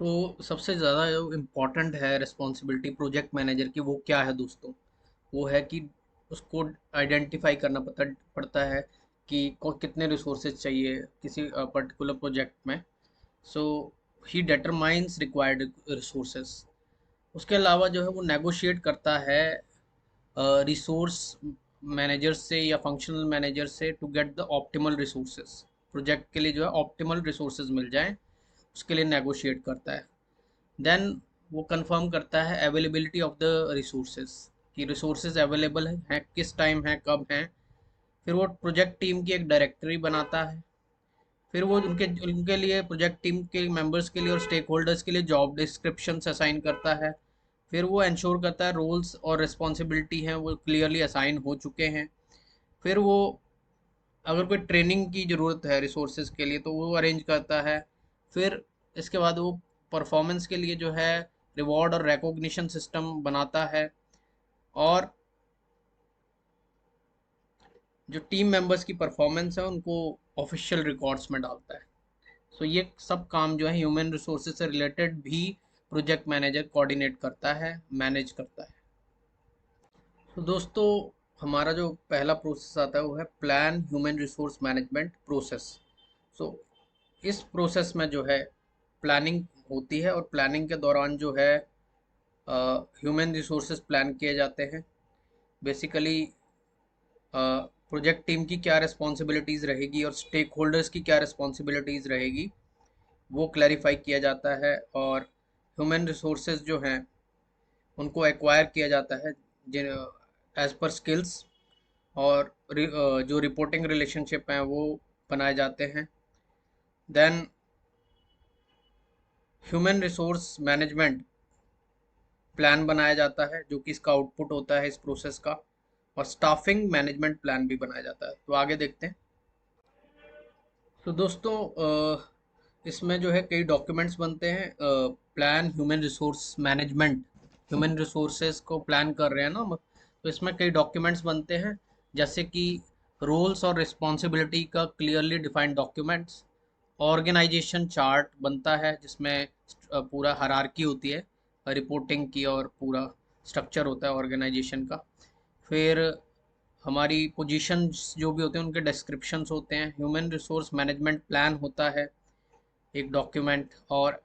तो सबसे ज़्यादा जो इम्पोर्टेंट है रिस्पॉन्सिबिलिटी प्रोजेक्ट मैनेजर की, वो क्या है दोस्तों? वो है कि उसको आइडेंटिफाई करना पड़ता है कि कितने रिसोर्सेज चाहिए किसी पर्टिकुलर प्रोजेक्ट में। सो ही डिटरमाइंस रिक्वायर्ड रिसोर्सेज। उसके अलावा जो है वो नेगोशिएट करता है रिसोर्स मैनेजर से या फंक्शनल मैनेजर से to get the optimal resources. Project के लिए जो है ऑप्टिमल रिसोर्सेज मिल जाएं, उसके लिए नेगोशिएट करता है। देन वो कंफर्म करता है अवेलेबिलिटी ऑफ द रिसोर्सेज, कि रिसोर्सेज अवेलेबल हैं, किस टाइम है, कब हैं। फिर वो प्रोजेक्ट टीम की एक डायरेक्टरी बनाता है। फिर वो उनके उनके लिए प्रोजेक्ट टीम के मेंबर्स के लिए और स्टेक होल्डर्स के लिए जॉब डिस्क्रिप्शन असाइन करता है। फिर वो इंश्योर करता है रोल्स और रिस्पॉन्सिबिलिटी हैं वो क्लियरली असाइन हो चुके हैं। फिर वो अगर कोई ट्रेनिंग की ज़रूरत है रिसोर्सेज के लिए तो वो अरेंज करता है। फिर इसके बाद वो परफॉर्मेंस के लिए जो है रिवॉर्ड और रिकॉग्निशन सिस्टम बनाता है। और जो टीम मेंबर्स की परफॉर्मेंस है उनको ऑफिशियल रिकॉर्ड्स में डालता है। सो ये सब काम जो है ह्यूमन रिसोर्सेज से रिलेटेड भी प्रोजेक्ट मैनेजर कोऑर्डिनेट करता है, मैनेज करता है। तो दोस्तों, हमारा जो पहला प्रोसेस आता है वो है plan human resource management process. So इस प्रोसेस में जो है प्लानिंग होती है और प्लानिंग के दौरान जो है ह्यूमन रिसोर्सेज प्लान किए जाते हैं। बेसिकली प्रोजेक्ट टीम की क्या रिस्पॉन्सिबिलिटीज़ रहेगी और स्टेक होल्डर्स की क्या रिस्पॉन्सिबिलिटीज़ रहेगी वो क्लैरिफाई किया जाता है। और ह्यूमन रिसोर्सेज जो हैं उनको एक्वायर किया जाता है जिन एज पर स्किल्स। और जो रिपोर्टिंग रिलेशनशिप हैं वो बनाए जाते हैं। Then human resource management plan बनाया जाता है जो कि इसका आउटपुट होता है इस प्रोसेस का। और स्टाफिंग मैनेजमेंट प्लान भी बनाया जाता है। तो आगे देखते हैं। तो दोस्तों, इसमें जो है कई डॉक्यूमेंट्स बनते हैं। Plan human resource management, human resources को प्लान कर रहे हैं ना तो इसमें कई डॉक्यूमेंट्स बनते हैं, जैसे कि रोल्स और रिस्पॉन्सिबिलिटी का clearly defined documents. Organization chart बनता है जिसमें पूरा हायरार्की होती है, रिपोर्टिंग की और पूरा स्ट्रक्चर होता है ऑर्गेनाइजेशन का। फिर हमारी पोजीशंस जो भी होते हैं उनके डिस्क्रिप्शंस होते हैं। ह्यूमन रिसोर्स मैनेजमेंट प्लान होता है एक डॉक्यूमेंट। और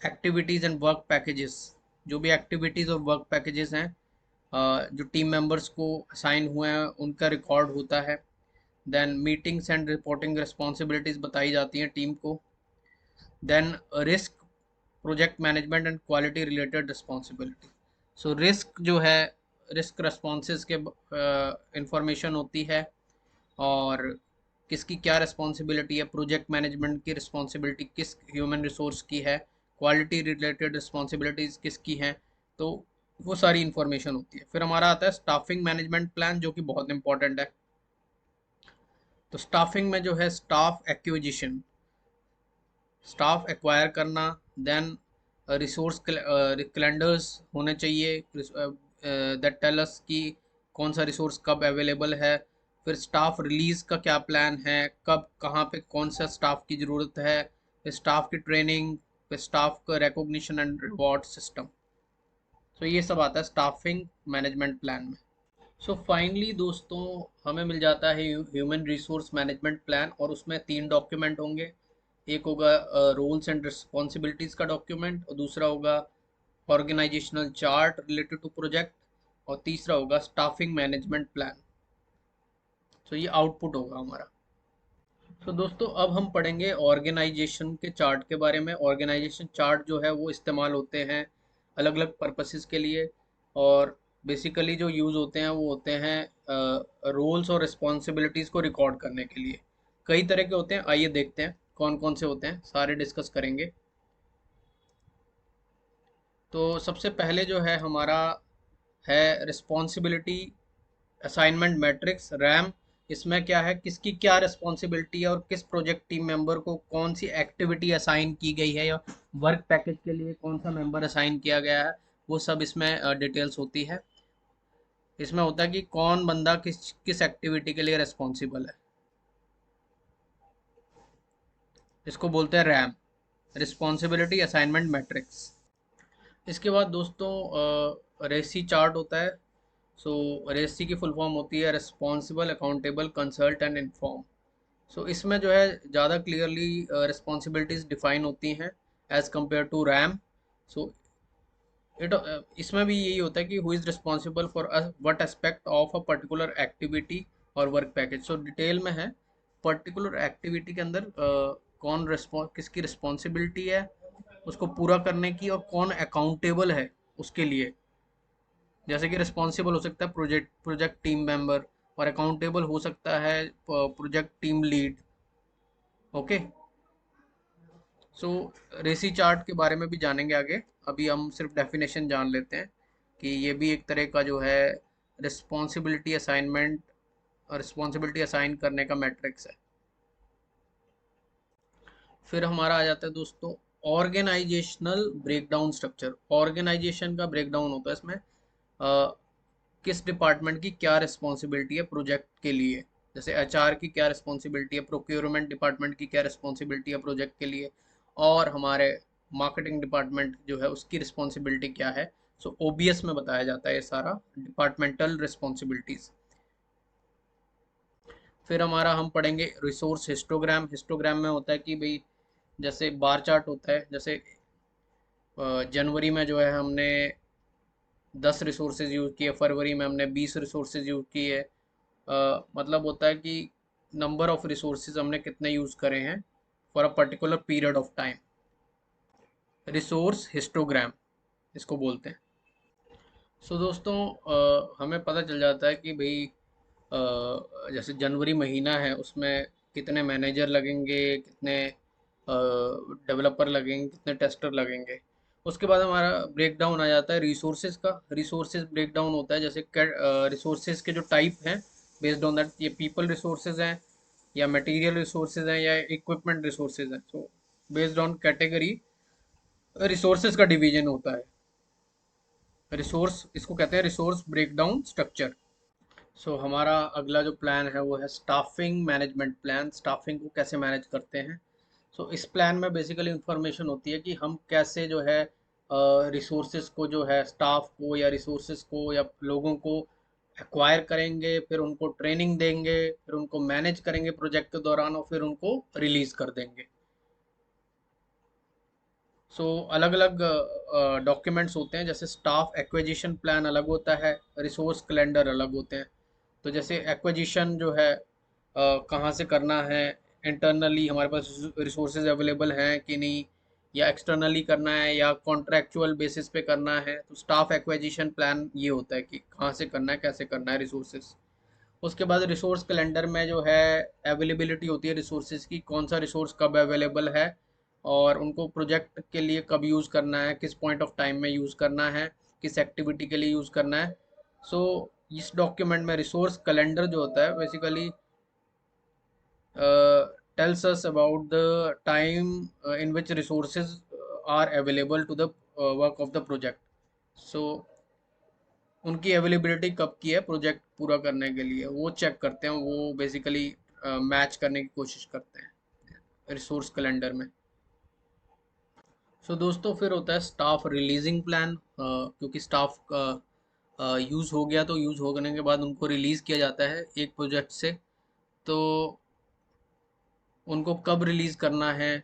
एक्टिविटीज़ एंड वर्क पैकेजेस, जो भी एक्टिविटीज़ और वर्क पैकेजेस हैं जो टीम मेंबर्स को असाइन हुए हैं उनका रिकॉर्ड होता है। Then meetings and reporting responsibilities बताई जाती हैं टीम को। Then risk, project management and quality related responsibility. So risk जो है, रिस्क रिस्पॉन्सेज के इंफॉर्मेशन होती है और किसकी क्या रिस्पॉन्सिबिलिटी है, प्रोजेक्ट मैनेजमेंट की रिस्पॉन्सिबिलिटी किस ह्यूमन रिसोर्स की है, क्वालिटी रिलेटेड रिस्पॉन्सिबिलिटीज़ किसकी हैं, तो वो सारी इंफॉर्मेशन होती है। फिर हमारा आता है स्टाफिंग मैनेजमेंट प्लान, जो कि बहुत इंपॉर्टेंट है। तो स्टाफिंग में जो है स्टाफ एक्विजिशन, स्टाफ एक्वायर करना। देन रिसोर्स कैलेंडर्स होने चाहिए दैट टेल अस कि कौन सा रिसोर्स कब अवेलेबल है। फिर स्टाफ रिलीज का क्या प्लान है, कब कहाँ पे कौन सा स्टाफ की ज़रूरत है। फिर स्टाफ की ट्रेनिंग, फिर स्टाफ का रिकॉग्निशन एंड रिवॉर्ड सिस्टम। तो ये सब आता है स्टाफिंग मैनेजमेंट प्लान में। सो फाइनली दोस्तों, हमें मिल जाता है ह्यूमन रिसोर्स मैनेजमेंट प्लान, और उसमें 3 डॉक्यूमेंट होंगे। एक होगा रोल्स एंड रिस्पॉन्सिबिलिटीज़ का डॉक्यूमेंट, और दूसरा होगा organizational chart related to project, और तीसरा होगा स्टाफिंग मैनेजमेंट प्लान। तो ये आउटपुट होगा हमारा। तो दोस्तों, अब हम पढ़ेंगे ऑर्गेनाइजेशन के चार्ट के बारे में। ऑर्गेनाइजेशन चार्ट जो है वो इस्तेमाल होते हैं अलग अलग पर्पसेस के लिए, और बेसिकली जो यूज़ होते हैं वो होते हैं रोल्स और रिस्पॉन्सिबिलिटीज़ को रिकॉर्ड करने के लिए। कई तरह के होते हैं, आइए देखते हैं कौन कौन से होते हैं, सारे डिस्कस करेंगे। तो सबसे पहले जो है हमारा है रिस्पॉन्सिबिलिटी असाइनमेंट मैट्रिक्स, रैम। इसमें क्या है, किसकी क्या रिस्पॉन्सिबिलिटी है और किस प्रोजेक्ट टीम मेंबर को कौन सी एक्टिविटी असाइन की गई है, या वर्क पैकेज के लिए कौन सा मेंबर असाइन किया गया है, वो सब इसमें डिटेल्स होती है। इसमें होता है कि कौन बंदा किस किस एक्टिविटी के लिए रिस्पॉन्सिबल है, इसको बोलते हैं रैम, रिस्पॉन्सिबिलिटी असाइनमेंट मैट्रिक्स। इसके बाद दोस्तों रेसी चार्ट होता है। सो रेसी की फुल फॉर्म होती है responsible, accountable, consult and inform. So इसमें जो है ज़्यादा क्लियरली रिस्पॉन्सिबिलिटीज़ डिफाइन होती हैं as compare to RAM. So it इसमें भी यही होता है कि who is responsible for what aspect of a particular activity और वर्क पैकेज। सो डिटेल में है पर्टिकुलर एक्टिविटी के अंदर कौन किसकी रिस्पॉन्सिबिलिटी है उसको पूरा करने की, और कौन अकाउंटेबल है उसके लिए। जैसे कि रिस्पॉन्सिबल हो सकता है प्रोजेक्ट टीम मेंबर, और अकाउंटेबल हो सकता है प्रोजेक्ट टीम लीड। ओके। सो रेसी चार्ट के बारे में भी जानेंगे आगे। अभी हम सिर्फ डेफिनेशन जान लेते हैं कि ये भी एक तरह का जो है रिस्पॉन्सिबिलिटी असाइनमेंट, रिस्पॉन्सिबिलिटी असाइन करने का मैट्रिक्स है। फिर हमारा आ जाता है दोस्तों ऑर्गेनाइजेशनल ब्रेकडाउन स्ट्रक्चर। ऑर्गेनाइजेशन का ब्रेकडाउन होता है इसमें किस डिपार्टमेंट की क्या रिस्पॉन्सिबिलिटी है प्रोजेक्ट के लिए। जैसे एचआर की क्या रिस्पॉन्सिबिलिटी है, प्रोक्योरमेंट डिपार्टमेंट की क्या रिस्पॉन्सिबिलिटी है प्रोजेक्ट के लिए, और हमारे मार्केटिंग डिपार्टमेंट जो है उसकी रिस्पॉन्सिबिलिटी क्या है। सो ओबीएस में बताया जाता है ये सारा डिपार्टमेंटल रिस्पॉन्सिबिलिटीज़। फिर हमारा हम पढ़ेंगे रिसोर्स हिस्टोग्राम। हिस्टोग्राम में होता है कि भाई जैसे बार चार्ट होता है, जैसे जनवरी में जो है हमने 10 रिसोर्सेज यूज़ किए, फरवरी में हमने 20 रिसोर्सेज यूज़ किए। मतलब होता है कि नंबर ऑफ रिसोर्सेज हमने कितने यूज़ करे हैं for a particular period of time. Resource histogram इसको बोलते हैं। सो दोस्तों हमें पता चल जाता है कि भाई जैसे जनवरी महीना है उसमें कितने मैनेजर लगेंगे, कितने डेवलपर लगेंगे, कितने टेस्टर लगेंगे। उसके बाद हमारा ब्रेक डाउन आ जाता है रिसोर्सेज का। रिसोर्सेज ब्रेक डाउन होता है जैसे रिसोर्सेज के जो टाइप हैं, बेस्ड ऑन दैट ये पीपल रिसोर्सेज हैं, या मटेरियल रिसोर्सेज हैं, या इक्विपमेंट रिसोर्सेज हैं। So based on category resources का डिवीजन होता है। रिसोर्स इसको कहते हैं रिसोर्स ब्रेकडाउन स्ट्रक्चर। सो हमारा अगला जो प्लान है वो है स्टाफिंग मैनेजमेंट प्लान। स्टाफिंग को कैसे मैनेज करते हैं। सो इस प्लान में बेसिकली इंफॉर्मेशन होती है कि हम कैसे जो है रिसोर्सेज को जो है स्टाफ को या रिसोर्सेज को या लोगों को एक्वायर करेंगे, फिर उनको ट्रेनिंग देंगे, फिर उनको मैनेज करेंगे प्रोजेक्ट के दौरान और फिर उनको रिलीज कर देंगे। सो अलग अलग डॉक्यूमेंट्स होते हैं, जैसे स्टाफ एक्विजिशन प्लान अलग होता है, रिसोर्स कैलेंडर अलग होते हैं। तो जैसे एक्विजिशन जो है कहाँ से करना है, इंटरनली हमारे पास रिसोर्सेज अवेलेबल हैं कि नहीं, या एक्सटर्नली करना है या कॉन्ट्रैक्चुअल बेसिस पे करना है। तो स्टाफ एक्विजिशन प्लान ये होता है कि कहाँ से करना है, कैसे करना है रिसोर्सेज। उसके बाद रिसोर्स कैलेंडर में जो है अवेलेबिलिटी होती है रिसोर्सेज की, कौन सा रिसोर्स कब अवेलेबल है और उनको प्रोजेक्ट के लिए कब यूज़ करना है, किस पॉइंट ऑफ टाइम में यूज़ करना है, किस एक्टिविटी के लिए यूज़ करना है। सो इस डॉक्यूमेंट में रिसोर्स कैलेंडर जो होता है basically tells us about the time in which resources are available to the work of the project. So उनकी अवेलेबिलिटी कब की है प्रोजेक्ट पूरा करने के लिए, वो चेक करते हैं, वो बेसिकली मैच करने की कोशिश करते हैं रिसोर्स कैलेंडर में। सो दोस्तों फिर होता है स्टाफ रिलीजिंग प्लान, क्योंकि स्टाफ का यूज़ हो गया तो यूज़ होने के बाद उनको रिलीज़ किया जाता है एक प्रोजेक्ट से। तो उनको कब रिलीज़ करना है,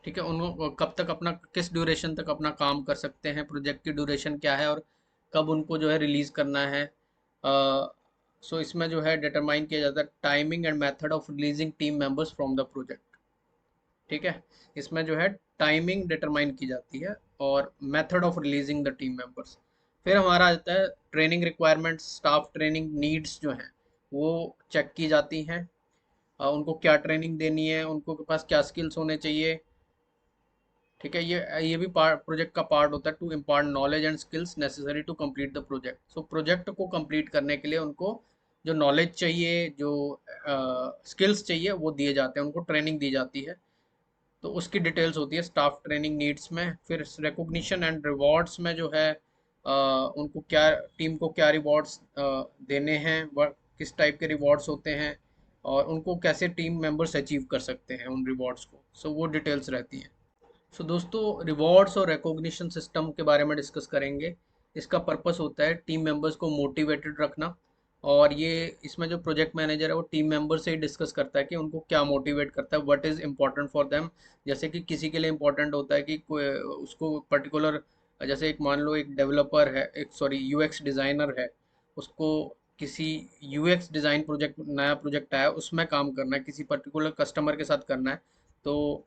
ठीक है, उनको कब तक अपना, किस ड्यूरेशन तक अपना काम कर सकते हैं, प्रोजेक्ट की ड्यूरेशन क्या है और कब उनको जो है रिलीज़ करना है। सो इसमें जो है डिटरमाइन किया जाता है timing and method of releasing team members from the project. ठीक है, इसमें जो है टाइमिंग डिटरमाइन की जाती है और method of releasing the team members. फिर हमारा आता है training requirements, staff training needs जो हैं वो चेक की जाती हैं। उनको क्या ट्रेनिंग देनी है, उनको के पास क्या स्किल्स होने चाहिए। ठीक है, ये भी पार्ट प्रोजेक्ट का पार्ट होता है, to impart knowledge and skills necessary to complete the project. So project को कंप्लीट करने के लिए उनको जो नॉलेज चाहिए, जो स्किल्स चाहिए वो दिए जाते हैं, उनको ट्रेनिंग दी जाती है। तो उसकी डिटेल्स होती है स्टाफ ट्रेनिंग नीड्स में। फिर रिकॉग्निशन एंड रिवॉर्ड्स में जो है उनको क्या, टीम को क्या रिवॉर्ड्स देने हैं, किस टाइप के रिवॉर्ड्स होते हैं और उनको कैसे टीम मेंबर्स अचीव कर सकते हैं उन रिवॉर्ड्स को। सो वो डिटेल्स रहती हैं। सो दोस्तों रिवॉर्ड्स और रिकॉग्निशन सिस्टम के बारे में डिस्कस करेंगे। इसका पर्पस होता है टीम मेंबर्स को मोटिवेटेड रखना, और ये इसमें जो प्रोजेक्ट मैनेजर है वो टीम मेंबर से ही डिस्कस करता है कि उनको क्या मोटिवेट करता है, what is important for them. जैसे कि किसी के लिए इम्पोर्टेंट होता है कि उसको पर्टिकुलर, जैसे एक मान लो एक डेवलपर है, एक सॉरी यूएक्स डिज़ाइनर है, उसको किसी यूएक्स डिज़ाइन प्रोजेक्ट, नया प्रोजेक्ट आया उसमें काम करना है, किसी पर्टिकुलर कस्टमर के साथ करना है। तो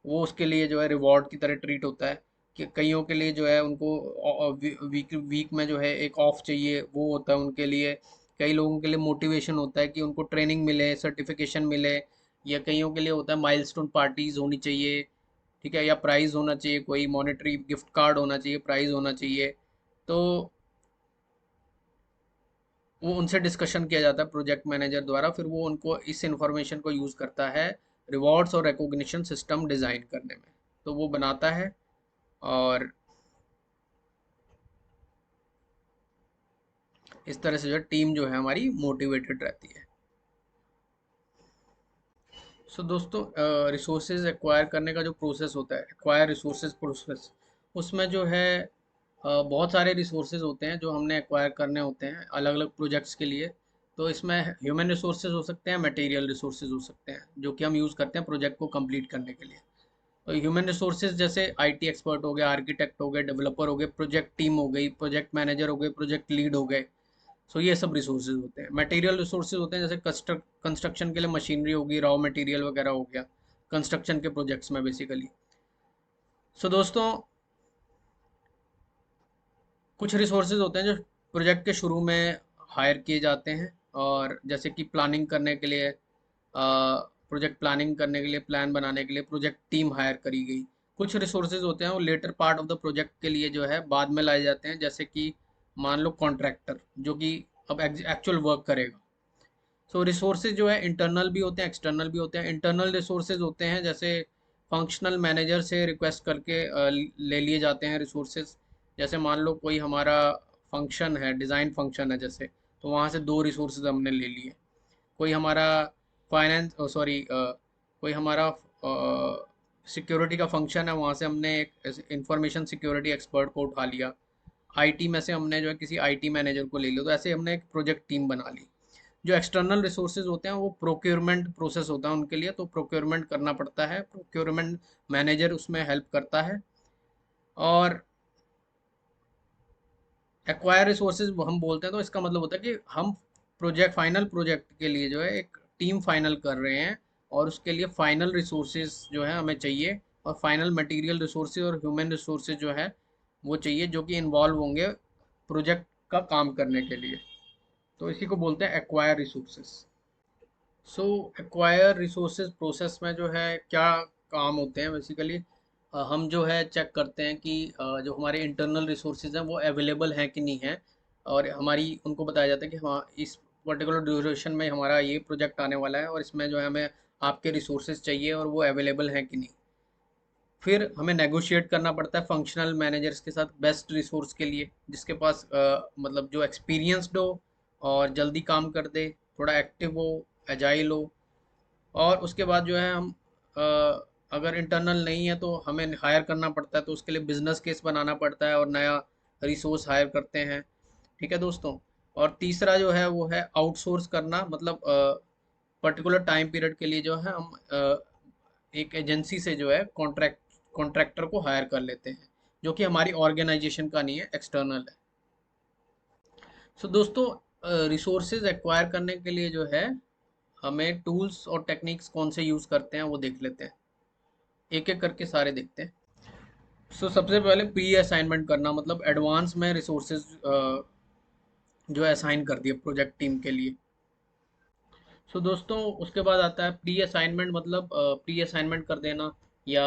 वो उसके लिए जो है रिवॉर्ड की तरह ट्रीट होता है। कि कईयों के लिए जो है उनको वीक वीक में जो है एक ऑफ चाहिए, वो होता है उनके लिए। कई लोगों के लिए मोटिवेशन होता है कि उनको ट्रेनिंग मिले, सर्टिफिकेशन मिले, या कईयों के लिए होता है माइलस्टोन पार्टीज होनी चाहिए। ठीक है, या प्राइज़ होना चाहिए, कोई मॉनेटरी गिफ्ट कार्ड होना चाहिए, प्राइज़ होना चाहिए। तो वो उनसे डिस्कशन किया जाता है प्रोजेक्ट मैनेजर द्वारा, फिर वो उनको इस इंफॉर्मेशन को यूज़ करता है रिवॉर्ड्स और रिकॉग्निशन सिस्टम डिज़ाइन करने में। तो वो बनाता है और इस तरह से जो टीम जो है हमारी मोटिवेटेड रहती है। सो दोस्तों रिसोर्सेज एक्वायर करने का जो प्रोसेस होता है, एक्वायर रिसोर्सेज प्रोसेस, उसमें जो है बहुत सारे रिसोर्सेज होते हैं जो हमने एक्वायर करने होते हैं अलग अलग प्रोजेक्ट्स के लिए। तो इसमें ह्यूमन रिसोर्सेज हो सकते हैं, मटेरियल रिसोर्सेज हो सकते हैं, जो कि हम यूज़ करते हैं प्रोजेक्ट को कंप्लीट करने के लिए। तो ह्यूमन रिसोर्सेज जैसे आईटी एक्सपर्ट हो गए, आर्किटेक्ट हो गए, डेवलपर हो गए, प्रोजेक्ट टीम हो गई, प्रोजेक्ट मैनेजर हो गए, प्रोजेक्ट लीड हो गए। सो ये सब रिसोर्सेज होते हैं। मटेरियल रिसोर्सेज होते हैं जैसे कंस्ट्रक्शन के लिए मशीनरी होगी, रॉ मटेरियल वगैरह हो गया, कंस्ट्रक्शन के प्रोजेक्ट्स में बेसिकली। सो दोस्तों कुछ रिसोर्सेज होते हैं जो प्रोजेक्ट के शुरू में हायर किए जाते हैं, और जैसे कि प्लानिंग करने के लिए, प्रोजेक्ट प्लानिंग करने के लिए, प्लान बनाने के लिए प्रोजेक्ट टीम हायर करी गई। कुछ रिसोर्सेज होते हैं वो latter part of the project के लिए जो है बाद में लाए जाते हैं, जैसे कि मान लो कॉन्ट्रैक्टर जो कि अब एक्चुअल वर्क करेगा। सो रिसोर्सेज जो है इंटरनल भी होते हैं, एक्सटर्नल भी होते हैं। इंटरनल रिसोर्सेज होते हैं जैसे फंक्शनल मैनेजर से रिक्वेस्ट करके ले लिए जाते हैं रिसोर्सेज। जैसे मान लो कोई हमारा फंक्शन है, डिज़ाइन फंक्शन है जैसे, तो वहाँ से 2 रिसोर्सेज हमने ले लिए। कोई हमारा फाइनेंस सॉरी कोई हमारा सिक्योरिटी का फंक्शन है, वहाँ से हमने एक इंफॉर्मेशन सिक्योरिटी एक्सपर्ट को उठा लिया। आईटी में से हमने जो है किसी आईटी मैनेजर को ले लिया। तो ऐसे हमने एक प्रोजेक्ट टीम बना ली। जो एक्सटर्नल रिसोर्सेज होते हैं वो प्रोक्योरमेंट प्रोसेस होता है उनके लिए, तो प्रोक्योरमेंट करना पड़ता है, प्रोक्योरमेंट मैनेजर उसमें हेल्प करता है। और एक्वायर रिसोर्सेज हम बोलते हैं तो इसका मतलब होता है कि हम फाइनल प्रोजेक्ट के लिए जो है एक टीम फाइनल कर रहे हैं, और उसके लिए फाइनल रिसोर्सेज जो है हमें चाहिए, और फाइनल मटेरियल रिसोर्सेज और ह्यूमन रिसोर्सेज जो है वो चाहिए, जो कि इन्वॉल्व होंगे प्रोजेक्ट का काम करने के लिए। तो इसी को बोलते हैं एक्वायर रिसोर्सेज। सो एक्वायर रिसोर्सेज प्रोसेस में जो है क्या काम होते हैं बेसिकली, हम जो है चेक करते हैं कि जो हमारे इंटरनल रिसोर्सेज हैं वो अवेलेबल हैं कि नहीं हैं, और हमारी उनको बताया जाता है कि हाँ इस पर्टिकुलर ड्यूरेशन में हमारा ये प्रोजेक्ट आने वाला है, और इसमें जो है हमें आपके रिसोर्सेज चाहिए और वो अवेलेबल हैं कि नहीं। फिर हमें नेगोशिएट करना पड़ता है फंक्शनल मैनेजर्स के साथ बेस्ट रिसोर्स के लिए, जिसके पास मतलब जो एक्सपीरियंसड हो और जल्दी काम कर दे, थोड़ा एक्टिव हो, एजाइल हो। और उसके बाद जो है हम अ, अगर इंटरनल नहीं है तो हमें हायर करना पड़ता है, तो उसके लिए बिजनेस केस बनाना पड़ता है और नया रिसोर्स हायर करते हैं। ठीक है दोस्तों। और तीसरा जो है वो है आउटसोर्स करना, मतलब पर्टिकुलर टाइम पीरियड के लिए जो है हम एक एजेंसी से जो है कॉन्ट्रैक्टर को हायर कर लेते हैं, जो कि हमारी ऑर्गेनाइजेशन का नहीं है, एक्सटर्नल है। सो दोस्तों, रिसोर्सेज एक्वायर करने के लिए जो है हमें टूल्स और टेक्निक्स कौन से यूज़ करते हैं वो देख लेते हैं, एक एक करके सारे देखते हैं। सो सबसे पहले प्री असाइनमेंट करना, मतलब एडवांस में रिसोर्सेज जो है असाइन कर दिए प्रोजेक्ट टीम के लिए। सो दोस्तों, उसके बाद आता है प्री असाइनमेंट, मतलब प्री असाइनमेंट कर देना, या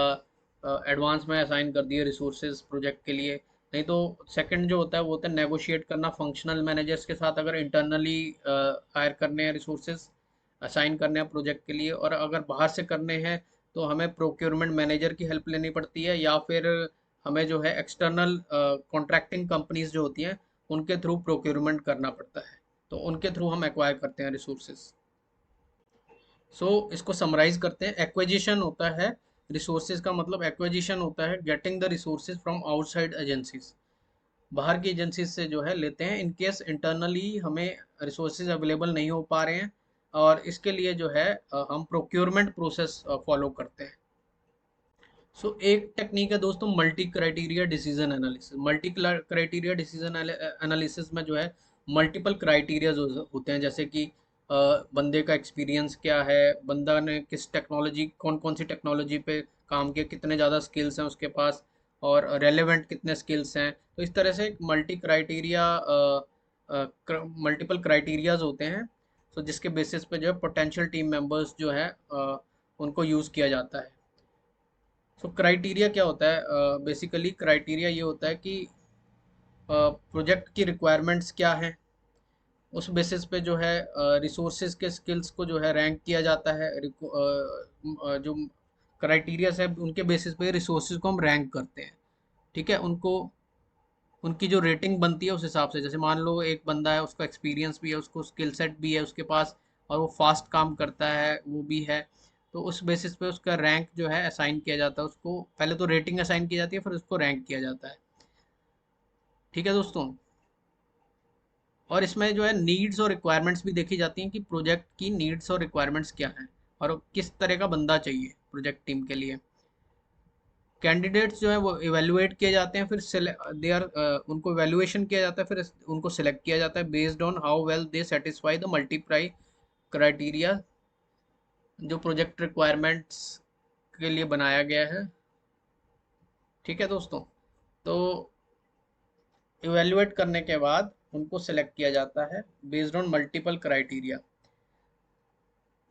एडवांस में असाइन कर दिए रिसोर्सेज प्रोजेक्ट के लिए। नहीं तो सेकंड जो होता है वो होता है नेगोशिएट करना फंक्शनल मैनेजर्स के साथ, अगर इंटरनली हायर करने हैं रिसोर्सेज, असाइन करने हैं प्रोजेक्ट के लिए। और अगर बाहर से करने हैं तो हमें प्रोक्योरमेंट मैनेजर की हेल्प लेनी पड़ती है, या फिर हमें जो है एक्सटर्नल कॉन्ट्रैक्टिंग कंपनीज जो होती हैं उनके थ्रू प्रोक्योरमेंट करना पड़ता है, तो उनके थ्रू हम एक्वायर करते हैं रिसोर्सेज। सो इसको समराइज करते हैं। एक्विजिशन होता है रिसोर्सेज का, मतलब एक्विजिशन होता है getting the resources from outside agencies, बाहर की एजेंसीज से जो है लेते हैं, इन केस इंटरनली हमें रिसोर्सेज अवेलेबल नहीं हो पा रहे हैं। और इसके लिए जो है हम प्रोक्योरमेंट प्रोसेस फॉलो करते हैं। सो एक टेक्निक है दोस्तों, multi criteria decision analysis. Multi criteria decision analysis में जो है मल्टीपल क्राइटेरियाज होते हैं, जैसे कि बंदे का एक्सपीरियंस क्या है, बंदा ने किस टेक्नोलॉजी, कौन कौन सी टेक्नोलॉजी पे काम किया, कितने ज़्यादा स्किल्स हैं उसके पास, और रेलेवेंट कितने स्किल्स हैं। तो इस तरह से मल्टी क्राइटेरिया मल्टीपल क्राइटेरियाज होते हैं। सो जिसके बेसिस पे जो है पोटेंशियल टीम मेंबर्स जो है उनको यूज़ किया जाता है। सो क्राइटेरिया क्या होता है, बेसिकली क्राइटेरिया ये होता है कि प्रोजेक्ट की रिक्वायरमेंट्स क्या है, उस बेसिस पे जो है रिसोर्सेज के स्किल्स को जो है रैंक किया जाता है। जो क्राइटेरियाज है उनके बेसिस पे रिसोर्सेज को हम रैंक करते हैं। ठीक है, उनको उनकी जो रेटिंग बनती है उस हिसाब से, जैसे मान लो एक बंदा है, उसका एक्सपीरियंस भी है, उसको स्किल सेट भी है उसके पास, और वो फास्ट काम करता है वो भी है, तो उस बेसिस पे उसका रैंक जो है असाइन किया जाता है उसको। पहले तो रेटिंग असाइन की जाती है, फिर उसको रैंक किया जाता है। ठीक है दोस्तों। और इसमें जो है नीड्स और रिक्वायरमेंट्स भी देखी जाती हैं कि प्रोजेक्ट की नीड्स और रिक्वायरमेंट्स क्या हैं, और किस तरह का बंदा चाहिए प्रोजेक्ट टीम के लिए। कैंडिडेट्स जो है वो इवेलुएट किए जाते हैं, फिर दे आर उनको इवेलुएशन किया जाता है, फिर उनको सिलेक्ट किया जाता है based on how well they satisfy the multiply criteria जो प्रोजेक्ट रिक्वायरमेंट्स के लिए बनाया गया है। ठीक है दोस्तों। तो इवेलुएट करने के बाद उनको सिलेक्ट किया जाता है बेस्ड ऑन मल्टीपल क्राइटेरिया।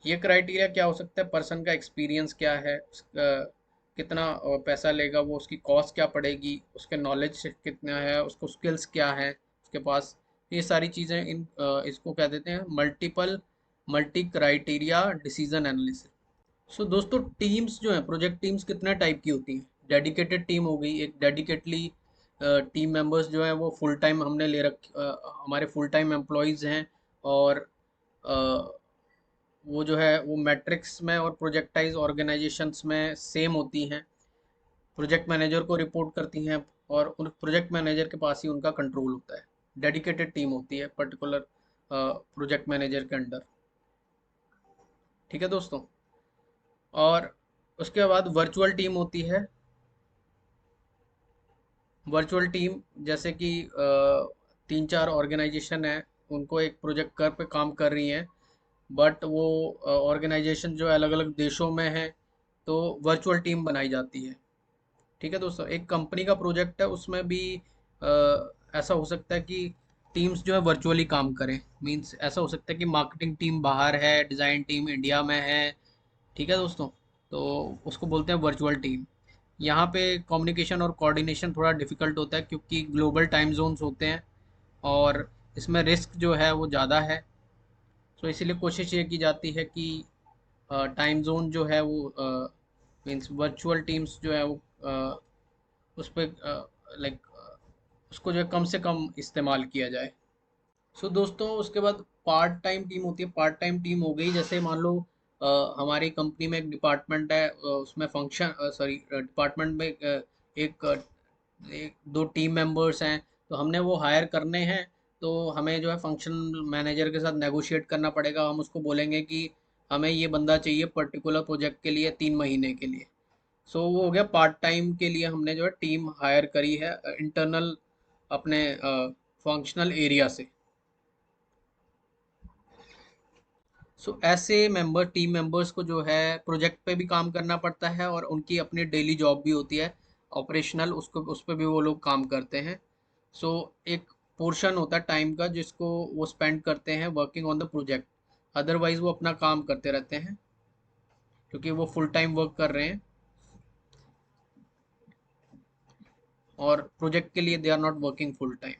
ये क्राइटेरिया क्या हो सकता है, पर्सन का एक्सपीरियंस क्या है, उसका कितना पैसा लेगा वो, उसकी कॉस्ट क्या पड़ेगी, उसके नॉलेज कितना है, उसको स्किल्स क्या है उसके पास। ये सारी चीज़ें इसको क्या देते हैं, मल्टी क्राइटेरिया डिसीजन एनालिसिस। सो दोस्तों, टीम्स जो है प्रोजेक्ट टीम्स कितने टाइप की होती हैं। डेडिकेटेड टीम हो गई, एक डेडिकेटली टीम मेंबर्स जो है वो फुल टाइम हमने ले रख हमारे फुल टाइम एम्प्लॉयज़ हैं। और वो जो है वो मैट्रिक्स में और प्रोजेक्टाइज ऑर्गेनाइजेशंस में सेम होती हैं, प्रोजेक्ट मैनेजर को रिपोर्ट करती हैं, और उन प्रोजेक्ट मैनेजर के पास ही उनका कंट्रोल होता है। डेडिकेटेड टीम होती है पर्टिकुलर प्रोजेक्ट मैनेजर के अंडर। ठीक है दोस्तों। और उसके बाद वर्चुअल टीम होती है। वर्चुअल टीम जैसे कि तीन चार ऑर्गेनाइजेशन है, उनको एक प्रोजेक्ट कर पे काम कर रही हैं, बट वो ऑर्गेनाइजेशन जो है अलग अलग देशों में है, तो वर्चुअल टीम बनाई जाती है। ठीक है दोस्तों। एक कंपनी का प्रोजेक्ट है, उसमें भी ऐसा हो सकता है कि टीम्स जो है वर्चुअली काम करें। मींस ऐसा हो सकता है कि मार्केटिंग टीम बाहर है, डिज़ाइन टीम इंडिया में है। ठीक है दोस्तों। तो उसको बोलते हैं वर्चुअल टीम। यहाँ पे कम्युनिकेशन और कोऑर्डिनेशन थोड़ा डिफिकल्ट होता है, क्योंकि ग्लोबल टाइम जोन्स होते हैं और इसमें रिस्क जो है वो ज़्यादा है। तो इसीलिए कोशिश ये की जाती है कि टाइम जोन जो है वो मीन्स वर्चुअल टीम्स जो है वो उस पर लाइक उसको जो है कम से कम इस्तेमाल किया जाए। सो दोस्तों उसके बाद पार्ट टाइम टीम होती है। पार्ट टाइम टीम हो गई, जैसे मान लो हमारी कंपनी में एक डिपार्टमेंट है, उसमें फंक्शन सॉरी डिपार्टमेंट में एक दो टीम मेंबर्स हैं, तो हमने वो हायर करने हैं। तो हमें जो है फंक्शन मैनेजर के साथ नेगोशिएट करना पड़ेगा। हम उसको बोलेंगे कि हमें ये बंदा चाहिए पर्टिकुलर प्रोजेक्ट के लिए 3 महीने के लिए। सो वो हो गया पार्ट टाइम के लिए हमने जो है टीम हायर करी है इंटरनल अपने फंक्शनल एरिया से। सो ऐसे मेंबर टीम मेंबर्स को जो है प्रोजेक्ट पे भी काम करना पड़ता है, और उनकी अपनी डेली जॉब भी होती है ऑपरेशनल, उसको उस पर भी वो लोग काम करते हैं। सो एक पोर्शन होता है टाइम का जिसको वो स्पेंड करते हैं working on the project. Otherwise वो अपना काम करते रहते हैं, क्योंकि वो फुल टाइम वर्क कर रहे हैं और प्रोजेक्ट के लिए they are not working full time.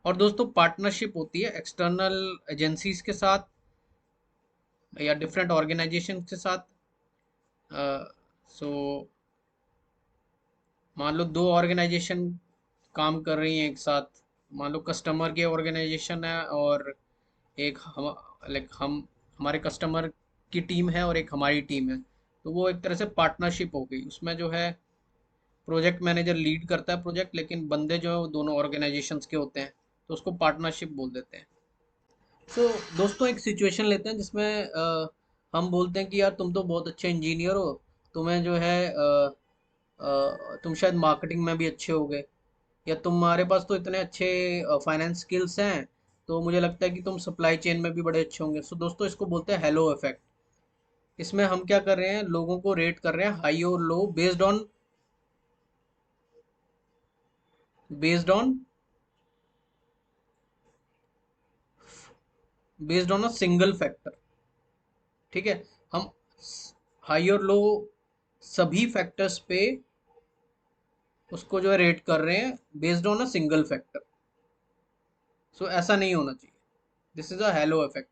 और दोस्तों पार्टनरशिप होती है एक्सटर्नल एजेंसीज के साथ या डिफरेंट ऑर्गेनाइजेशन के साथ। सो मान लो दो ऑर्गेनाइजेशन काम कर रही हैं एक साथ। मान लो कस्टमर के ऑर्गेनाइजेशन है और एक हम लाइक हम हमारे कस्टमर की टीम है और एक हमारी टीम है। तो वो एक तरह से पार्टनरशिप हो गई। उसमें जो है प्रोजेक्ट मैनेजर लीड करता है प्रोजेक्ट, लेकिन बंदे जो है वो दोनों ऑर्गेनाइजेशंस के होते हैं, तो उसको पार्टनरशिप बोल देते हैं। सो दोस्तों एक सिचुएशन लेते हैं जिसमें हम बोलते हैं कि यार तुम तो बहुत अच्छे इंजीनियर हो, तुम्हें जो है तुम शायद मार्केटिंग में भी अच्छे हो गए, या तुम्हारे पास तो इतने अच्छे फाइनेंस स्किल्स हैं, तो मुझे लगता है कि तुम सप्लाई चेन में भी बड़े अच्छे होंगे। सो दोस्तों इसको बोलते हैं हेलो इफेक्ट। इसमें हम क्या कर रहे हैं, लोगों को रेट कर रहे हैं हाई और low based on based on a single factor. ठीक है। हम हाई और लो सभी फैक्टर्स पे उसको जो है रेट कर रहे हैं based on a single factor. So ऐसा नहीं होना चाहिए। This is a halo effect.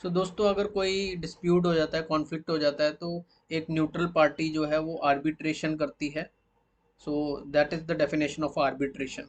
So दोस्तों अगर कोई डिस्प्यूट हो जाता है, कॉन्फ्लिक्ट हो जाता है, तो एक न्यूट्रल पार्टी जो है वो आर्बिट्रेशन करती है। So that is the definition of arbitration.